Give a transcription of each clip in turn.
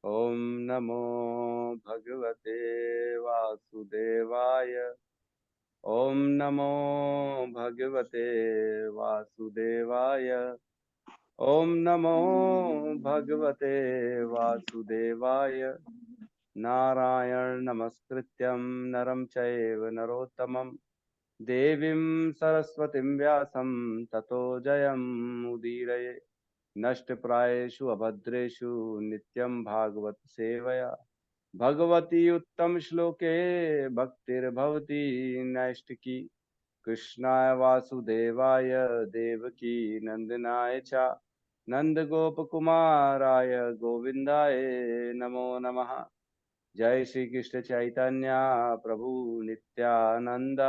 ओम नमो भगवते वासुदेवाय। ओम नमो भगवते वासुदेवाय। ओम नमो भगवते वासुदेवाय। नारायण नमस्कृत्यं नरं चैव नरोत्तमं देवीं सरस्वतीं व्यासं ततो जयमुदीरये। नष्टप्रायेषु अभद्रेषु नित्यं भागवत सेवया भगवती उत्तम श्लोके भक्तिर्भवती नैष्टिकी। कृष्णाय वासुदेवाय देवकी नंदनाय च नंदगोपकुमाराय गोविंदाय नमो नमः। जय श्री कृष्ण चैतन्य प्रभु नित्यानंद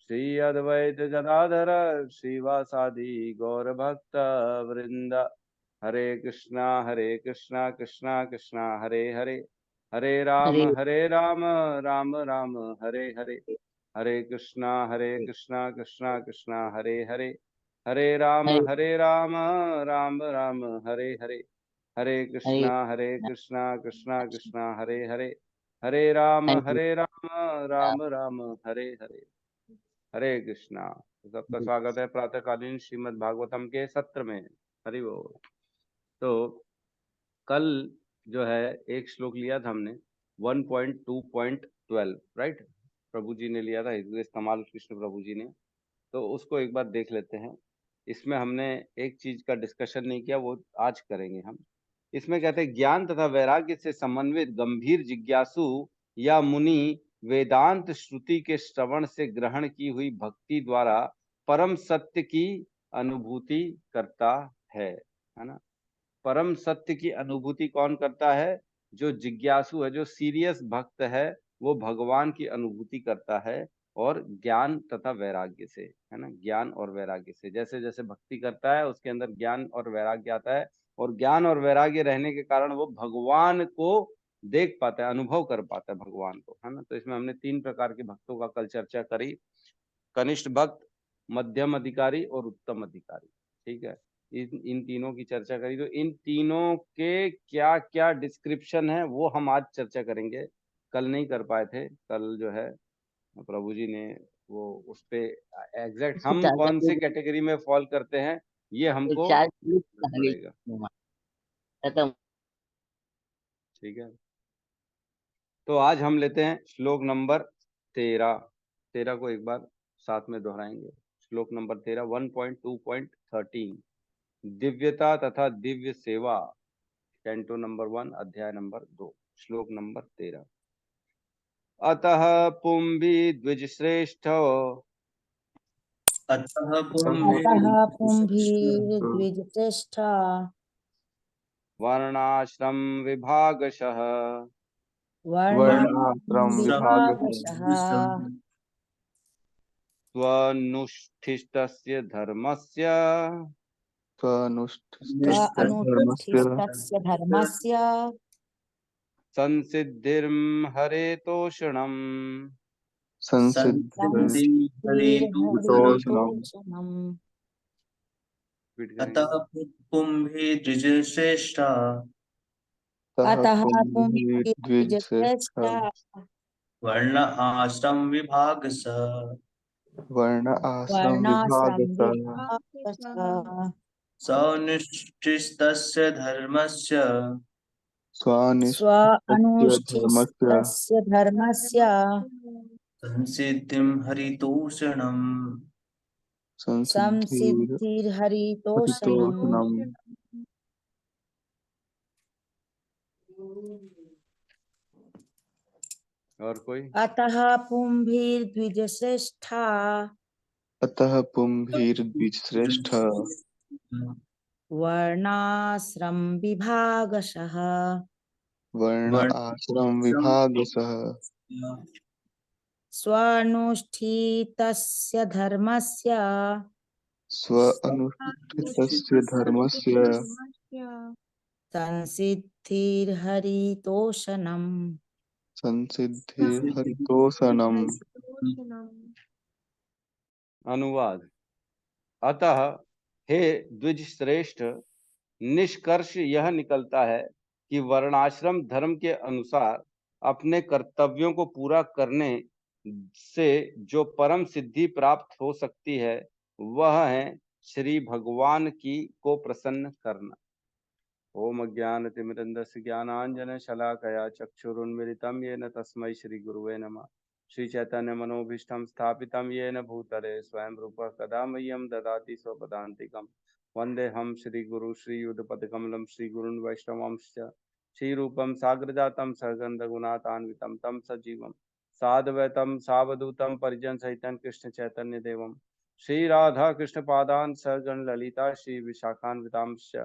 श्री अद्वैत गदाधर श्रीवासादि गौर भक्त वृंद। हरे कृष्णा कृष्णा कृष्णा हरे हरे, हरे हरे राम राम राम हरे हरे। हरे कृष्णा कृष्णा कृष्णा हरे हरे, हरे हरे राम राम राम हरे हरे। हरे हरे कृष्णा कृष्णा कृष्णा हरे हरे, हरे राम हरे राम राम हरे हरे। हरे कृष्णा। सबका स्वागत है प्रातःकालीन श्रीमद् भागवतम के सत्र में। हरि बोल। तो कल जो है एक श्लोक लिया था हमने 1.2.12, राइट। प्रभु जी ने लिया था, इस्तेमाल कृष्ण प्रभु जी ने। तो उसको एक बार देख लेते हैं। इसमें हमने एक चीज का डिस्कशन नहीं किया, वो आज करेंगे हम। इसमें कहते हैं ज्ञान तथा वैराग्य से समन्वित गंभीर जिज्ञासु या मुनि वेदांत श्रुति के श्रवण से ग्रहण की हुई भक्ति द्वारा परम सत्य की अनुभूति करता है ना। परम सत्य की अनुभूति कौन करता है? जो जिज्ञासु है, जो सीरियस भक्त है, वो भगवान की अनुभूति करता है। और ज्ञान तथा वैराग्य से, है ना, ज्ञान और वैराग्य से जैसे जैसे भक्ति करता है उसके अंदर ज्ञान और वैराग्य आता है। और ज्ञान और वैराग्य रहने के कारण वो भगवान को देख पाता है, अनुभव कर पाता है भगवान को, है ना। तो इसमें हमने 3 प्रकार के भक्तों का कल चर्चा करी। कनिष्ठ भक्त, मध्यम अधिकारी और उत्तम अधिकारी। ठीक है, इन तीनों की चर्चा करी। तो इन तीनों के क्या क्या डिस्क्रिप्शन है वो हम आज चर्चा करेंगे। कल नहीं कर पाए थे। कल जो है प्रभु जी ने वो उस पे एग्जैक्ट इसको हम चार्जर कौन ले से कैटेगरी में फॉल करते हैं ये हमको चार्ज पड़ेगा। खत्म। ठीक है, तो आज हम लेते हैं श्लोक नंबर 13। 13 को एक बार साथ में दोहराएंगे। श्लोक नंबर 13, 1.2.13। दिव्यता तथा दिव्य सेवा, कैंटो नंबर 1, अध्याय नंबर 2, श्लोक नंबर 13। अतः पुंभी द्विजश्रेष्ठ अतः अतः पुंभीर्द्विजश्रेष्ठा वर्णाश्रम विभागशः वर्णाश्रम विभागशः स्वनुष्ठितस्य धर्मस्य अनुष्ठितस्य धर्मस्य संसिद्धिर्हरेतोषणम्। संसिद्धिर्हरितोषणम्। अतः पुंभिर्द्विजश्रेष्ठा अतः पुंभीर्द्विजश्रेष्ठा वर्ण आश्रम विभागसः वर्णाश्रम विभागशः सौनिष्ठितस्य धर्मस्य स्वानुष्ठितस्य धर्मस्य संसिद्धिं हरितोषणम्। संसिद्धिर्हरितोषणम्। और कोई? अतः पुंभीर्द्विजश्रेष्ठा अतः पुंभीर्द्विजश्रेष्ठा वर्णाश्रम विभागशः वर्ण आश्रम विभागशः स्वानुष्ठितस्य धर्मस्य अनुष्ठितस्य धर्मस्य संसिद्धिर्हरितोषणम्। संसिद्धिर्हरितोषणम्। अनुवाद। अतः हे द्विज श्रेष्ठ, निष्कर्ष यह निकलता है कि वर्णाश्रम धर्म के अनुसार अपने कर्तव्यों को पूरा करने से जो परम सिद्धि प्राप्त हो सकती है वह है श्री भगवान की को प्रसन्न करना। ओम अज्ञानतिमिरन्धस्य ज्ञानाञ्जनशलाकया चक्षुरुन्मिलितं येन तस्मै श्रीगुरुवे नमः। श्रीचैतन्यमनोभीष्टं स्थापितं येन भूतले स्वयं रूपः कदा मह्यं ददाति स्वपदान्तिकं। वन्देऽहं श्रीगुरु श्रीयुतपदकमलं श्रीगुरून् वैष्णवांश्च श्रीरूपं साग्रजातं सगन्धगुणान्वितं तं सजीवं साद्वैतं सावधूतं परिजनसहितं कृष्णचैतन्यदेवं श्रीराधा कृष्णपादान् सगण ललिता श्रीविशाखान्वितांश्च।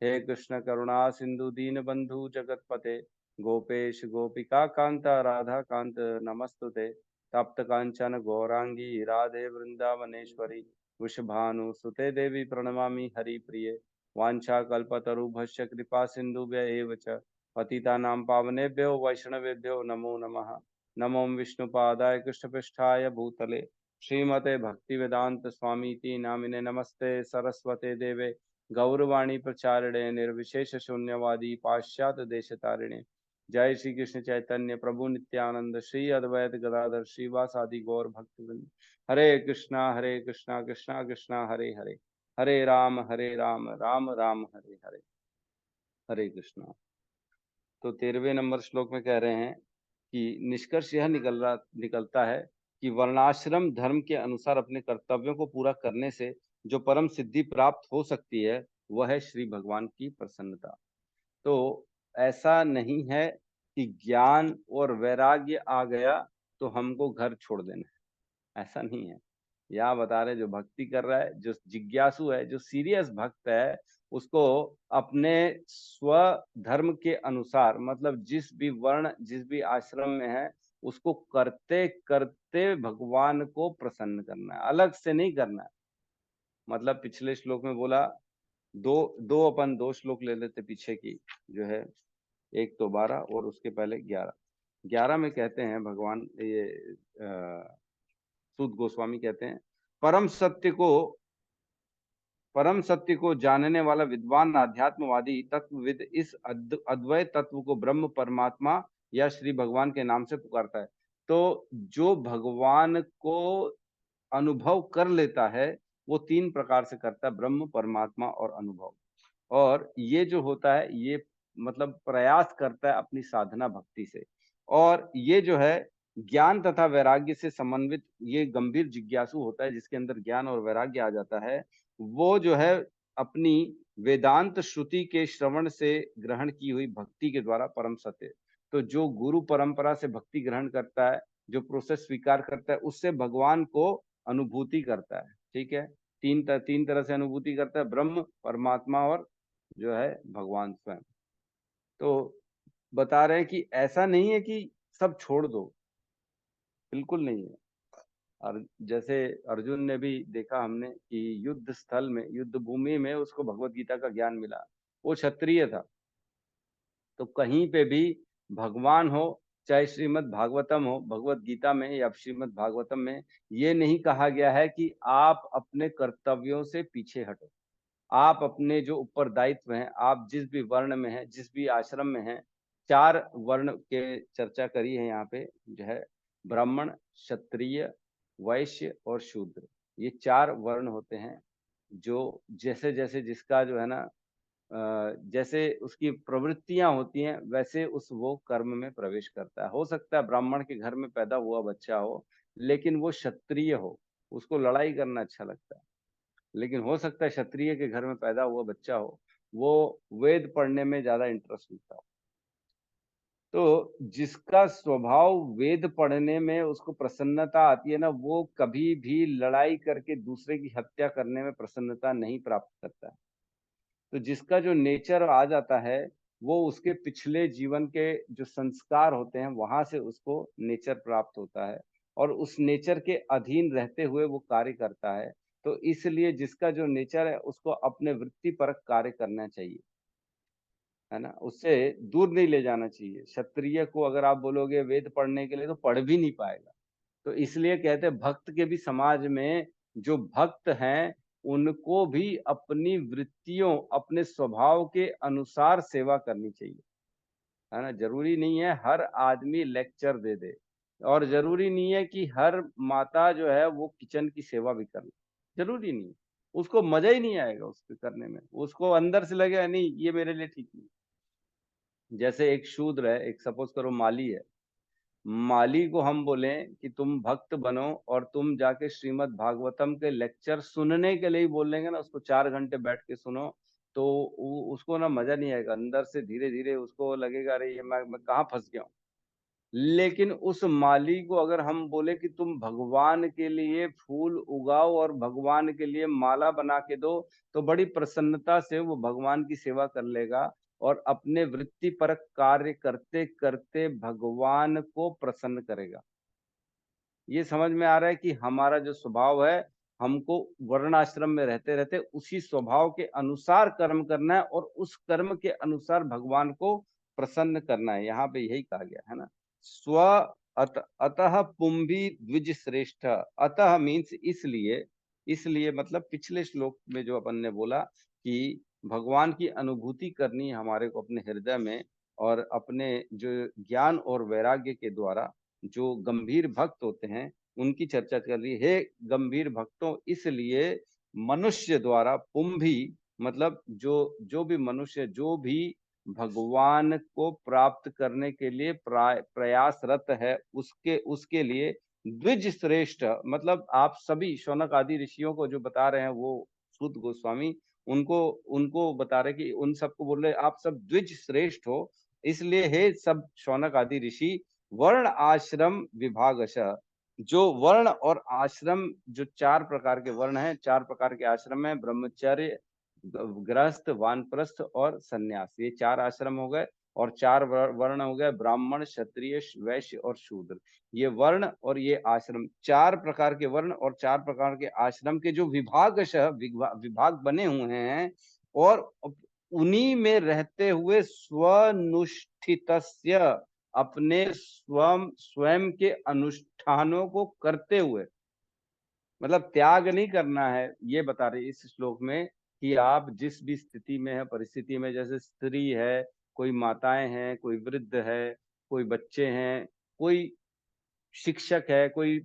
हे कृष्ण करुणा सिंधु दीन बंधु जगतपते गोपेश गोपिका कांत राधा कांत नमस्तुते। तप्त कांचन गौरांगी राधे वृंदावनेश्वरी वृषभानु सुते देवी प्रणमामि हरिप्रिये। वांछा कल्पतरुभ्यश्च कृपा सिन्धुभ्य एव च पतितानां पावनेभ्यो वैष्णवेभ्यो नमो नमः। नमो विष्णुपादाय कृष्णपृष्ठाय भूतले श्रीमते भक्तिवेदांत स्वामीति नामिने नमस्ते सरस्वते देवे गौरवाणी प्रचारिणे निर्विशेष शून्यवादी पाश्चात्य देशतारिणे। जय श्री कृष्ण चैतन्य प्रभु नित्यानंद श्री अद्वैत गदाधर श्रीवासादि गौर भक्तवृंद। हरे कृष्णा कृष्णा कृष्णा हरे हरे हरे राम राम राम हरे हरे। हरे कृष्णा। तो 13वें नंबर श्लोक में कह रहे हैं कि निष्कर्ष यह निकलता है कि वर्णाश्रम धर्म के अनुसार अपने कर्तव्यों को पूरा करने से जो परम सिद्धि प्राप्त हो सकती है वह है श्री भगवान की प्रसन्नता। तो ऐसा नहीं है कि ज्ञान और वैराग्य आ गया तो हमको घर छोड़ देना है, ऐसा नहीं है। यहाँ बता रहे जो भक्ति कर रहा है, जो जिज्ञासु है, जो सीरियस भक्त है, उसको अपने स्व धर्म के अनुसार मतलब जिस भी वर्ण जिस भी आश्रम में है उसको करते करते भगवान को प्रसन्न करना है, अलग से नहीं करना है। मतलब पिछले श्लोक में बोला अपन दो श्लोक ले लेते पीछे की, जो है एक तो 12 और उसके पहले 11 में कहते हैं भगवान ये सूत गोस्वामी कहते हैं परम सत्य को जानने वाला विद्वान आध्यात्मवादी तत्वविद इस अद्वैत तत्व को ब्रह्म परमात्मा या श्री भगवान के नाम से पुकारता है। तो जो भगवान को अनुभव कर लेता है वो 3 प्रकार से करता है, ब्रह्म परमात्मा और अनुभव। और ये जो होता है ये मतलब प्रयास करता है अपनी साधना भक्ति से। और ये जो है ज्ञान तथा वैराग्य से समन्वित ये गंभीर जिज्ञासु होता है जिसके अंदर ज्ञान और वैराग्य आ जाता है। वो जो है अपनी वेदांत श्रुति के श्रवण से ग्रहण की हुई भक्ति के द्वारा परम सत्य, तो जो गुरु परंपरा से भक्ति ग्रहण करता है, जो प्रोसेस स्वीकार करता है, उससे भगवान को अनुभूति करता है। ठीक है, तीन तरह से अनुभूति करता है, ब्रह्म परमात्मा और जो है भगवान स्वयं। तो बता रहे हैं कि ऐसा नहीं है कि सब छोड़ दो, बिल्कुल नहीं है। और जैसे अर्जुन ने भी देखा हमने कि युद्ध स्थल में युद्ध भूमि में उसको भगवत गीता का ज्ञान मिला, वो क्षत्रिय था। तो कहीं पे भी भगवान हो चाहे श्रीमद् भागवतम हो, भगवत गीता में या श्रीमद् भागवतम में ये नहीं कहा गया है कि आप अपने कर्तव्यों से पीछे हटो। आप अपने जो उत्तरदायित्व हैं, आप जिस भी वर्ण में हैं, जिस भी आश्रम में हैं, 4 वर्ण के चर्चा करी है यहाँ पे, जो है ब्राह्मण, क्षत्रिय, वैश्य और शूद्र। ये 4 वर्ण होते हैं जो जैसे जैसे जिसका जो है ना जैसे उसकी प्रवृत्तियां होती हैं वैसे उस वो कर्म में प्रवेश करता है। हो सकता है ब्राह्मण के घर में पैदा हुआ बच्चा हो लेकिन वो क्षत्रिय हो, उसको लड़ाई करना अच्छा लगता है। लेकिन हो सकता है क्षत्रिय के घर में पैदा हुआ बच्चा हो, वो वेद पढ़ने में ज्यादा इंटरेस्ट लेता हो। तो जिसका स्वभाव वेद पढ़ने में उसको प्रसन्नता आती है ना, वो कभी भी लड़ाई करके दूसरे की हत्या करने में प्रसन्नता नहीं प्राप्त करता है। तो जिसका जो नेचर आ जाता है वो उसके पिछले जीवन के जो संस्कार होते हैं वहां से उसको नेचर प्राप्त होता है और उस नेचर के अधीन रहते हुए वो कार्य करता है। तो इसलिए जिसका जो नेचर है उसको अपने वृत्तिपरक कार्य करना चाहिए, है ना, उससे दूर नहीं ले जाना चाहिए। क्षत्रिय को अगर आप बोलोगे वेद पढ़ने के लिए तो पढ़ भी नहीं पाएगा। तो इसलिए कहते हैं भक्त के भी समाज में जो भक्त हैं उनको भी अपनी वृत्तियों अपने स्वभाव के अनुसार सेवा करनी चाहिए। है ना। जरूरी नहीं है हर आदमी लेक्चर दे दे, और जरूरी नहीं है कि हर माता जो है वो किचन की सेवा भी कर ले, जरूरी नहीं है। उसको मजा ही नहीं आएगा उसके करने में, उसको अंदर से लगेगा नहीं ये मेरे लिए ठीक नहीं। जैसे एक शूद्र है, एक सपोज करो माली है, माली को हम बोले कि तुम भक्त बनो और तुम जाके श्रीमद् भागवतम के लेक्चर सुनने के लिए ही बोल लेंगे ना, उसको 4 घंटे बैठ के सुनो, तो उसको ना मजा नहीं आएगा, अंदर से धीरे धीरे उसको लगेगा अरे ये मैं कहाँ फंस गया हूँ। लेकिन उस माली को अगर हम बोले कि तुम भगवान के लिए फूल उगाओ और भगवान के लिए माला बना के दो, तो बड़ी प्रसन्नता से वो भगवान की सेवा कर लेगा और अपने वृत्तिपरक कार्य करते करते भगवान को प्रसन्न करेगा। ये समझ में आ रहा है कि हमारा जो स्वभाव है, हमको वर्णाश्रम में रहते रहते उसी स्वभाव के अनुसार कर्म करना है और उस कर्म के अनुसार भगवान को प्रसन्न करना है। यहाँ पे यही कहा गया है ना, स्व अतः पुंभी द्विज श्रेष्ठ। अतः मीन्स इसलिए, इसलिए मतलब पिछले श्लोक में जो अपन ने बोला कि भगवान की अनुभूति करनी है हमारे को अपने हृदय में, और अपने जो ज्ञान और वैराग्य के द्वारा जो गंभीर भक्त होते हैं उनकी चर्चा कर रही है। हे गंभीर भक्तों, इसलिए मनुष्य द्वारा, पुंभी मतलब जो जो भी मनुष्य जो भी भगवान को प्राप्त करने के लिए प्रयासरत है, उसके उसके लिए द्विज श्रेष्ठ, मतलब आप सभी शौनक आदि ऋषियों को जो बता रहे हैं वो सूत गोस्वामी, उनको उनको बता रहे कि उन सबको बोल रहे आप सब द्विज श्रेष्ठ हो। इसलिए हे सब शौनक आदि ऋषि, वर्ण आश्रम विभागशः, जो वर्ण और आश्रम, जो 4 प्रकार के वर्ण हैं, 4 प्रकार के आश्रम हैं, ब्रह्मचर्य, गृहस्थ, वानप्रस्थ और सन्यास, ये 4 आश्रम हो गए। और 4 वर्ण हो गए, ब्राह्मण, क्षत्रिय, वैश्य और शूद्र। ये वर्ण और ये आश्रम, 4 प्रकार के वर्ण और 4 प्रकार के आश्रम के जो विभागशः विभाग बने हुए हैं, और उन्हीं में रहते हुए स्वनुष्ठितस्य, अपने स्वयं के अनुष्ठानों को करते हुए, मतलब त्याग नहीं करना है, ये बता रहे इस श्लोक में कि आप जिस भी स्थिति में है, परिस्थिति में, जैसे स्त्री है, कोई माताएं हैं, कोई वृद्ध है, कोई बच्चे हैं, कोई शिक्षक है, कोई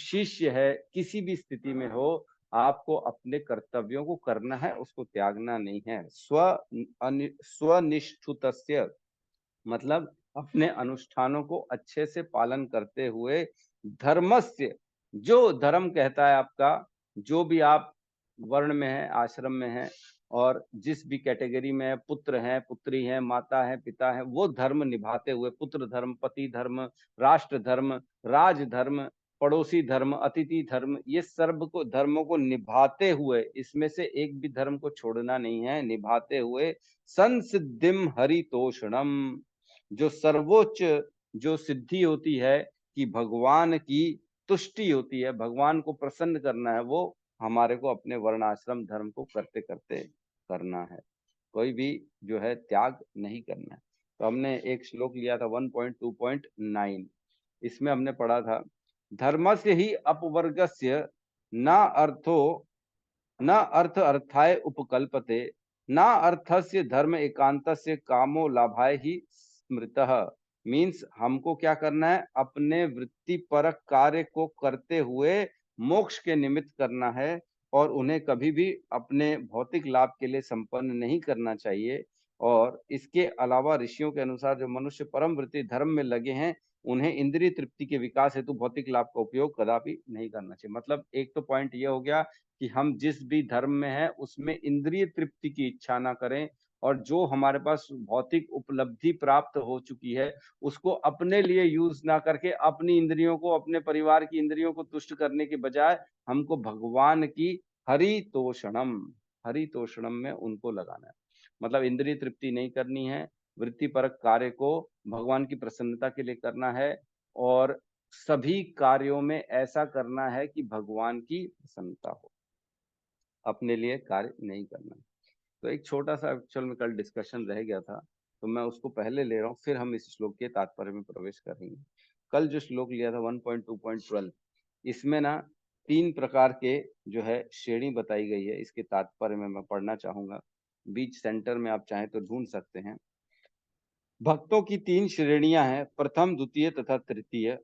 शिष्य है, किसी भी स्थिति में हो, आपको अपने कर्तव्यों को करना है, उसको त्यागना नहीं है। स्वनिष्ठुतस्य मतलब अपने अनुष्ठानों को अच्छे से पालन करते हुए, धर्मस्य, जो धर्म कहता है आपका, जो भी आप वर्ण में है, आश्रम में है, और जिस भी कैटेगरी में है, पुत्र है, पुत्री है, माता है, पिता है, वो धर्म निभाते हुए, पुत्र धर्म, पति धर्म, राष्ट्र धर्म, राज धर्म, पड़ोसी धर्म, अतिथि धर्म, ये सर्व को धर्मों को निभाते हुए, इसमें से एक भी धर्म को छोड़ना नहीं है, निभाते हुए संसिद्धिम हरितोषणम, जो सर्वोच्च जो सिद्धि होती है कि भगवान की तुष्टि होती है, भगवान को प्रसन्न करना है, वो हमारे को अपने वर्णाश्रम धर्म को करते करते करना है, कोई भी जो है त्याग नहीं करना है। तो हमने एक श्लोक लिया था 1.2.9, इसमें हमने पढ़ा था, धर्मस्य ही अपवर्गस्य न अर्थो न अर्थ अर्थाय उपकल्पते, न अर्थस्य धर्म एकांतस्य कामो लाभाय ही स्मृतः। मीन्स हमको क्या करना है, अपने वृत्तिपरक कार्य को करते हुए मोक्ष के निमित्त करना है, और उन्हें कभी भी अपने भौतिक लाभ के लिए संपन्न नहीं करना चाहिए। और इसके अलावा ऋषियों के अनुसार जो मनुष्य परम वृत्ति धर्म में लगे हैं, उन्हें इंद्रिय तृप्ति के विकास हेतु भौतिक लाभ का उपयोग कदापि नहीं करना चाहिए। मतलब एक तो पॉइंट ये हो गया कि हम जिस भी धर्म में है उसमें इंद्रिय तृप्ति की इच्छा ना करें, और जो हमारे पास भौतिक उपलब्धि प्राप्त हो चुकी है उसको अपने लिए यूज ना करके अपनी इंद्रियों को, अपने परिवार की इंद्रियों को तुष्ट करने के बजाय हमको भगवान की हरितोषणम, हरितोषणम में उनको लगाना है। मतलब इंद्रिय तृप्ति नहीं करनी है, वृत्तिपरक कार्य को भगवान की प्रसन्नता के लिए करना है, और सभी कार्यों में ऐसा करना है कि भगवान की प्रसन्नता हो, अपने लिए कार्य नहीं करना। तो एक छोटा सा एक्चुअल में कल डिस्कशन रह गया था, तो मैं उसको पहले ले रहा हूँ, फिर हम इस श्लोक के तात्पर्य में प्रवेश करेंगे। कल जो श्लोक लिया था 1.2.12, इसमें ना 3 प्रकार के जो है श्रेणी बताई गई है, इसके तात्पर्य में मैं पढ़ना चाहूंगा, बीच सेंटर में आप चाहें तो ढूंढ सकते हैं। भक्तों की 3 श्रेणियां हैं, प्रथम, द्वितीय तथा तृतीय।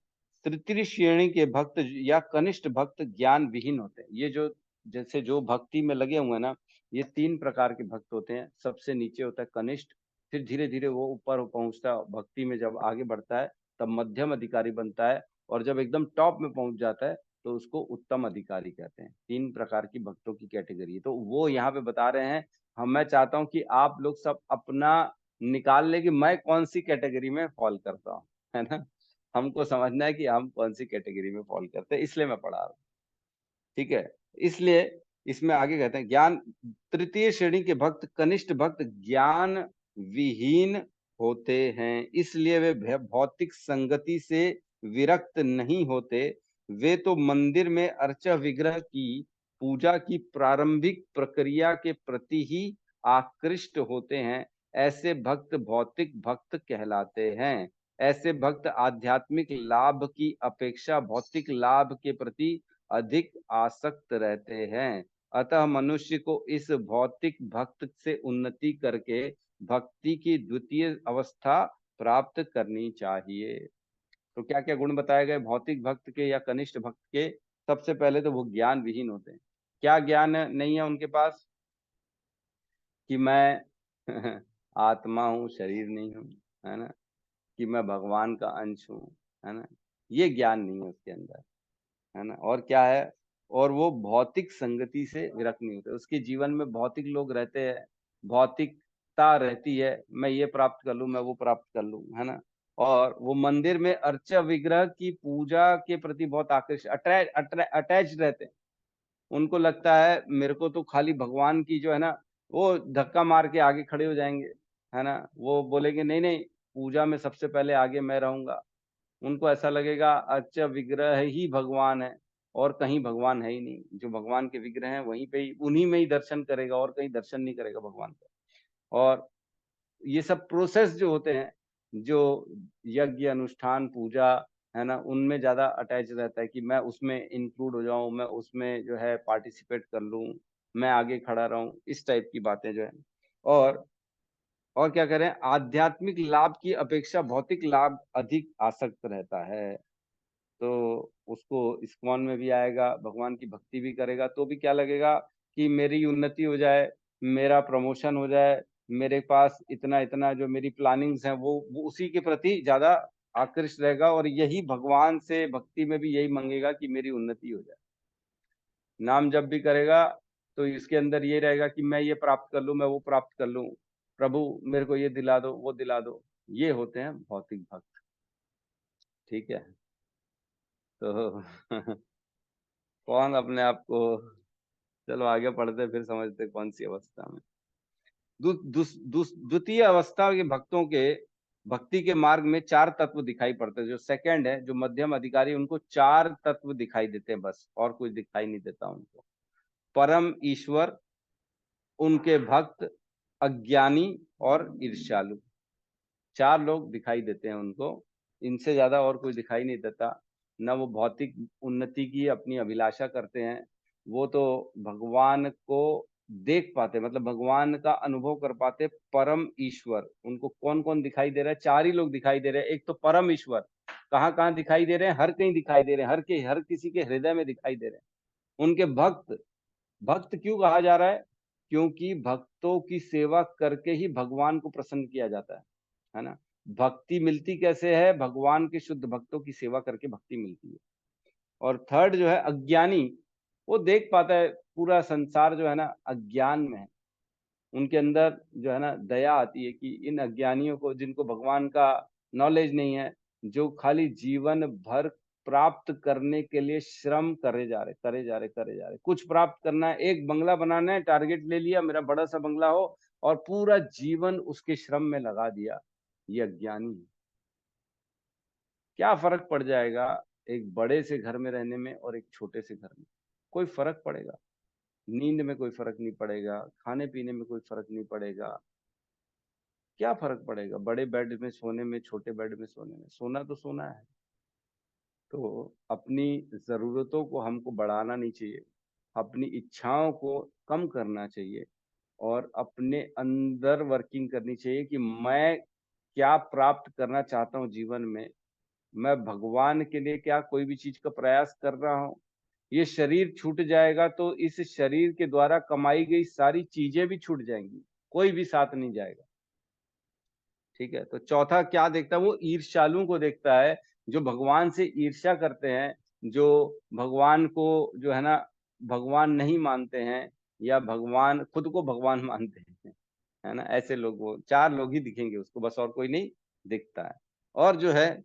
तृतीय श्रेणी के भक्त या कनिष्ठ भक्त ज्ञान विहीन होते हैं। ये जो जैसे जो भक्ति में लगे हुए हैं ना, ये 3 प्रकार के भक्त होते हैं। सबसे नीचे होता है कनिष्ठ, फिर धीरे धीरे वो ऊपर पहुंचता है, भक्ति में जब आगे बढ़ता है तब मध्यम अधिकारी बनता है, और जब एकदम टॉप में पहुंच जाता है तो उसको उत्तम अधिकारी कहते हैं। 3 प्रकार की भक्तों की कैटेगरी है। तो वो यहाँ पे बता रहे हैं। हम मैं चाहता हूँ कि आप लोग सब अपना निकाल ले कि मैं कौन सी कैटेगरी में फॉल करता हूँ, है ना। हमको समझना है कि हम कौन सी कैटेगरी में फॉल करते हैं, इसलिए मैं पढ़ा रहा हूँ। ठीक है। इसलिए इसमें आगे कहते हैं ज्ञान, तृतीय श्रेणी के भक्त कनिष्ठ भक्त ज्ञान विहीन होते हैं, इसलिए वे भौतिक संगति से विरक्त नहीं होते। वे तो मंदिर में अर्चा विग्रह की पूजा की प्रारंभिक प्रक्रिया के प्रति ही आकृष्ट होते हैं। ऐसे भक्त भौतिक भक्त कहलाते हैं। ऐसे भक्त आध्यात्मिक लाभ की अपेक्षा भौतिक लाभ के प्रति अधिक आसक्त रहते हैं। अतः मनुष्य को इस भौतिक भक्त से उन्नति करके भक्ति की द्वितीय अवस्था प्राप्त करनी चाहिए। तो क्या क्या गुण बताए गए भौतिक भक्त के या कनिष्ठ भक्त के? सबसे पहले तो वो ज्ञान विहीन होते हैं। क्या ज्ञान नहीं है उनके पास? कि मैं आत्मा हूँ, शरीर नहीं हूँ, है ना, कि मैं भगवान का अंश हूँ, है ना। ये ज्ञान नहीं है उसके अंदर, है ना। और क्या है? और वो भौतिक संगति से विरक्त नहीं होते। उसके जीवन में भौतिक लोग रहते हैं, भौतिकता रहती है, मैं ये प्राप्त कर लूं, मैं वो प्राप्त कर लूं, है ना। और वो मंदिर में अर्चा विग्रह की पूजा के प्रति बहुत आकर्षित अटैच रहते हैं। उनको लगता है मेरे को तो खाली भगवान की जो है ना, वो धक्का मार के आगे खड़े हो जाएंगे, है ना। वो बोलेंगे नहीं नहीं, पूजा में सबसे पहले आगे मैं रहूंगा। उनको ऐसा लगेगा अच्छा विग्रह ही भगवान है, और कहीं भगवान है ही नहीं। जो भगवान के विग्रह हैं वहीं पे ही, उन्हीं में ही दर्शन करेगा, और कहीं दर्शन नहीं करेगा भगवान का। और ये सब प्रोसेस जो होते हैं, जो यज्ञ अनुष्ठान पूजा, है ना, उनमें ज्यादा अटैच रहता है कि मैं उसमें इंक्लूड हो जाऊं, मैं उसमें जो है पार्टिसिपेट कर लूं, मैं आगे खड़ा रहूं, इस टाइप की बातें जो है। और और क्या करें, आध्यात्मिक लाभ की अपेक्षा भौतिक लाभ अधिक आसक्त रहता है। तो उसको इस्कॉन में भी आएगा, भगवान की भक्ति भी करेगा, तो भी क्या लगेगा कि मेरी उन्नति हो जाए, मेरा प्रमोशन हो जाए, मेरे पास इतना इतना जो मेरी प्लानिंग्स हैं वो उसी के प्रति ज्यादा आकृष्ट रहेगा। और यही भगवान से भक्ति में भी यही मांगेगा कि मेरी उन्नति हो जाए। नाम जब भी करेगा तो इसके अंदर ये रहेगा कि मैं ये प्राप्त कर लूं, मैं वो प्राप्त कर लूं, प्रभु मेरे को ये दिला दो, वो दिला दो। ये होते हैं भौतिक भक्त। ठीक है। तो कौन अपने आप को, चलो आगे पढ़ते फिर समझते कौन सी अवस्था में। द्वितीय अवस्था के भक्तों के भक्ति के मार्ग में 4 तत्व दिखाई पड़ते हैं। जो सेकंड है, जो मध्यम अधिकारी, उनको 4 तत्व दिखाई देते हैं बस, और कुछ दिखाई नहीं देता उनको। परम ईश्वर, उनके भक्त, अज्ञानी और ईर्ष्यालु। 4 लोग दिखाई देते हैं उनको, इनसे ज्यादा और कोई दिखाई नहीं देता। न वो भौतिक उन्नति की अपनी अभिलाषा करते हैं, वो तो भगवान को देख पाते, मतलब भगवान का अनुभव कर पाते। परम ईश्वर, उनको कौन कौन दिखाई दे रहा है? 4 ही लोग दिखाई दे रहे हैं। एक तो परम ईश्वर, कहाँ कहाँ दिखाई दे रहे हैं? हर कहीं दिखाई दे रहे हैं, हर किसी के हृदय में दिखाई दे रहे हैं। उनके भक्त, भक्त क्यों कहा जा रहा है? क्योंकि भक्तों की सेवा करके ही भगवान को प्रसन्न किया जाता है ना। भक्ति मिलती कैसे है? भगवान के शुद्ध भक्तों की सेवा करके भक्ति मिलती है। और थर्ड जो है अज्ञानी, वो देख पाता है पूरा संसार जो है ना अज्ञान में है। उनके अंदर जो है ना दया आती है कि इन अज्ञानियों को, जिनको भगवान का नॉलेज नहीं है, जो खाली जीवन भर प्राप्त करने के लिए श्रम करे जा रहे, कुछ प्राप्त करना है, एक बंगला बनाना है, टारगेट ले लिया मेरा बड़ा सा बंगला हो, और पूरा जीवन उसके श्रम में लगा दिया, ये अज्ञानी है। क्या फर्क पड़ जाएगा एक बड़े से घर में रहने में और एक छोटे से घर में? कोई फर्क पड़ेगा? नींद में कोई फर्क नहीं पड़ेगा, खाने पीने में कोई फर्क नहीं पड़ेगा। क्या फर्क पड़ेगा बड़े बेड में सोने में, छोटे बेड में सोने में? सोना तो सोना है। तो अपनी जरूरतों को हमको बढ़ाना नहीं चाहिए, अपनी इच्छाओं को कम करना चाहिए, और अपने अंदर वर्किंग करनी चाहिए कि मैं क्या प्राप्त करना चाहता हूँ जीवन में, मैं भगवान के लिए क्या कोई भी चीज का प्रयास कर रहा हूँ। ये शरीर छूट जाएगा तो इस शरीर के द्वारा कमाई गई सारी चीजें भी छूट जाएंगी, कोई भी साथ नहीं जाएगा। ठीक है, तो चौथा क्या देखता है, वो ईर्ष्यालुओं को देखता है, जो भगवान से ईर्ष्या करते हैं, जो भगवान को जो है ना भगवान नहीं मानते हैं, या भगवान खुद को भगवान मानते हैं, है ना। ऐसे लोग, वो चार लोग ही दिखेंगे उसको, बस और कोई नहीं दिखता है। और जो है,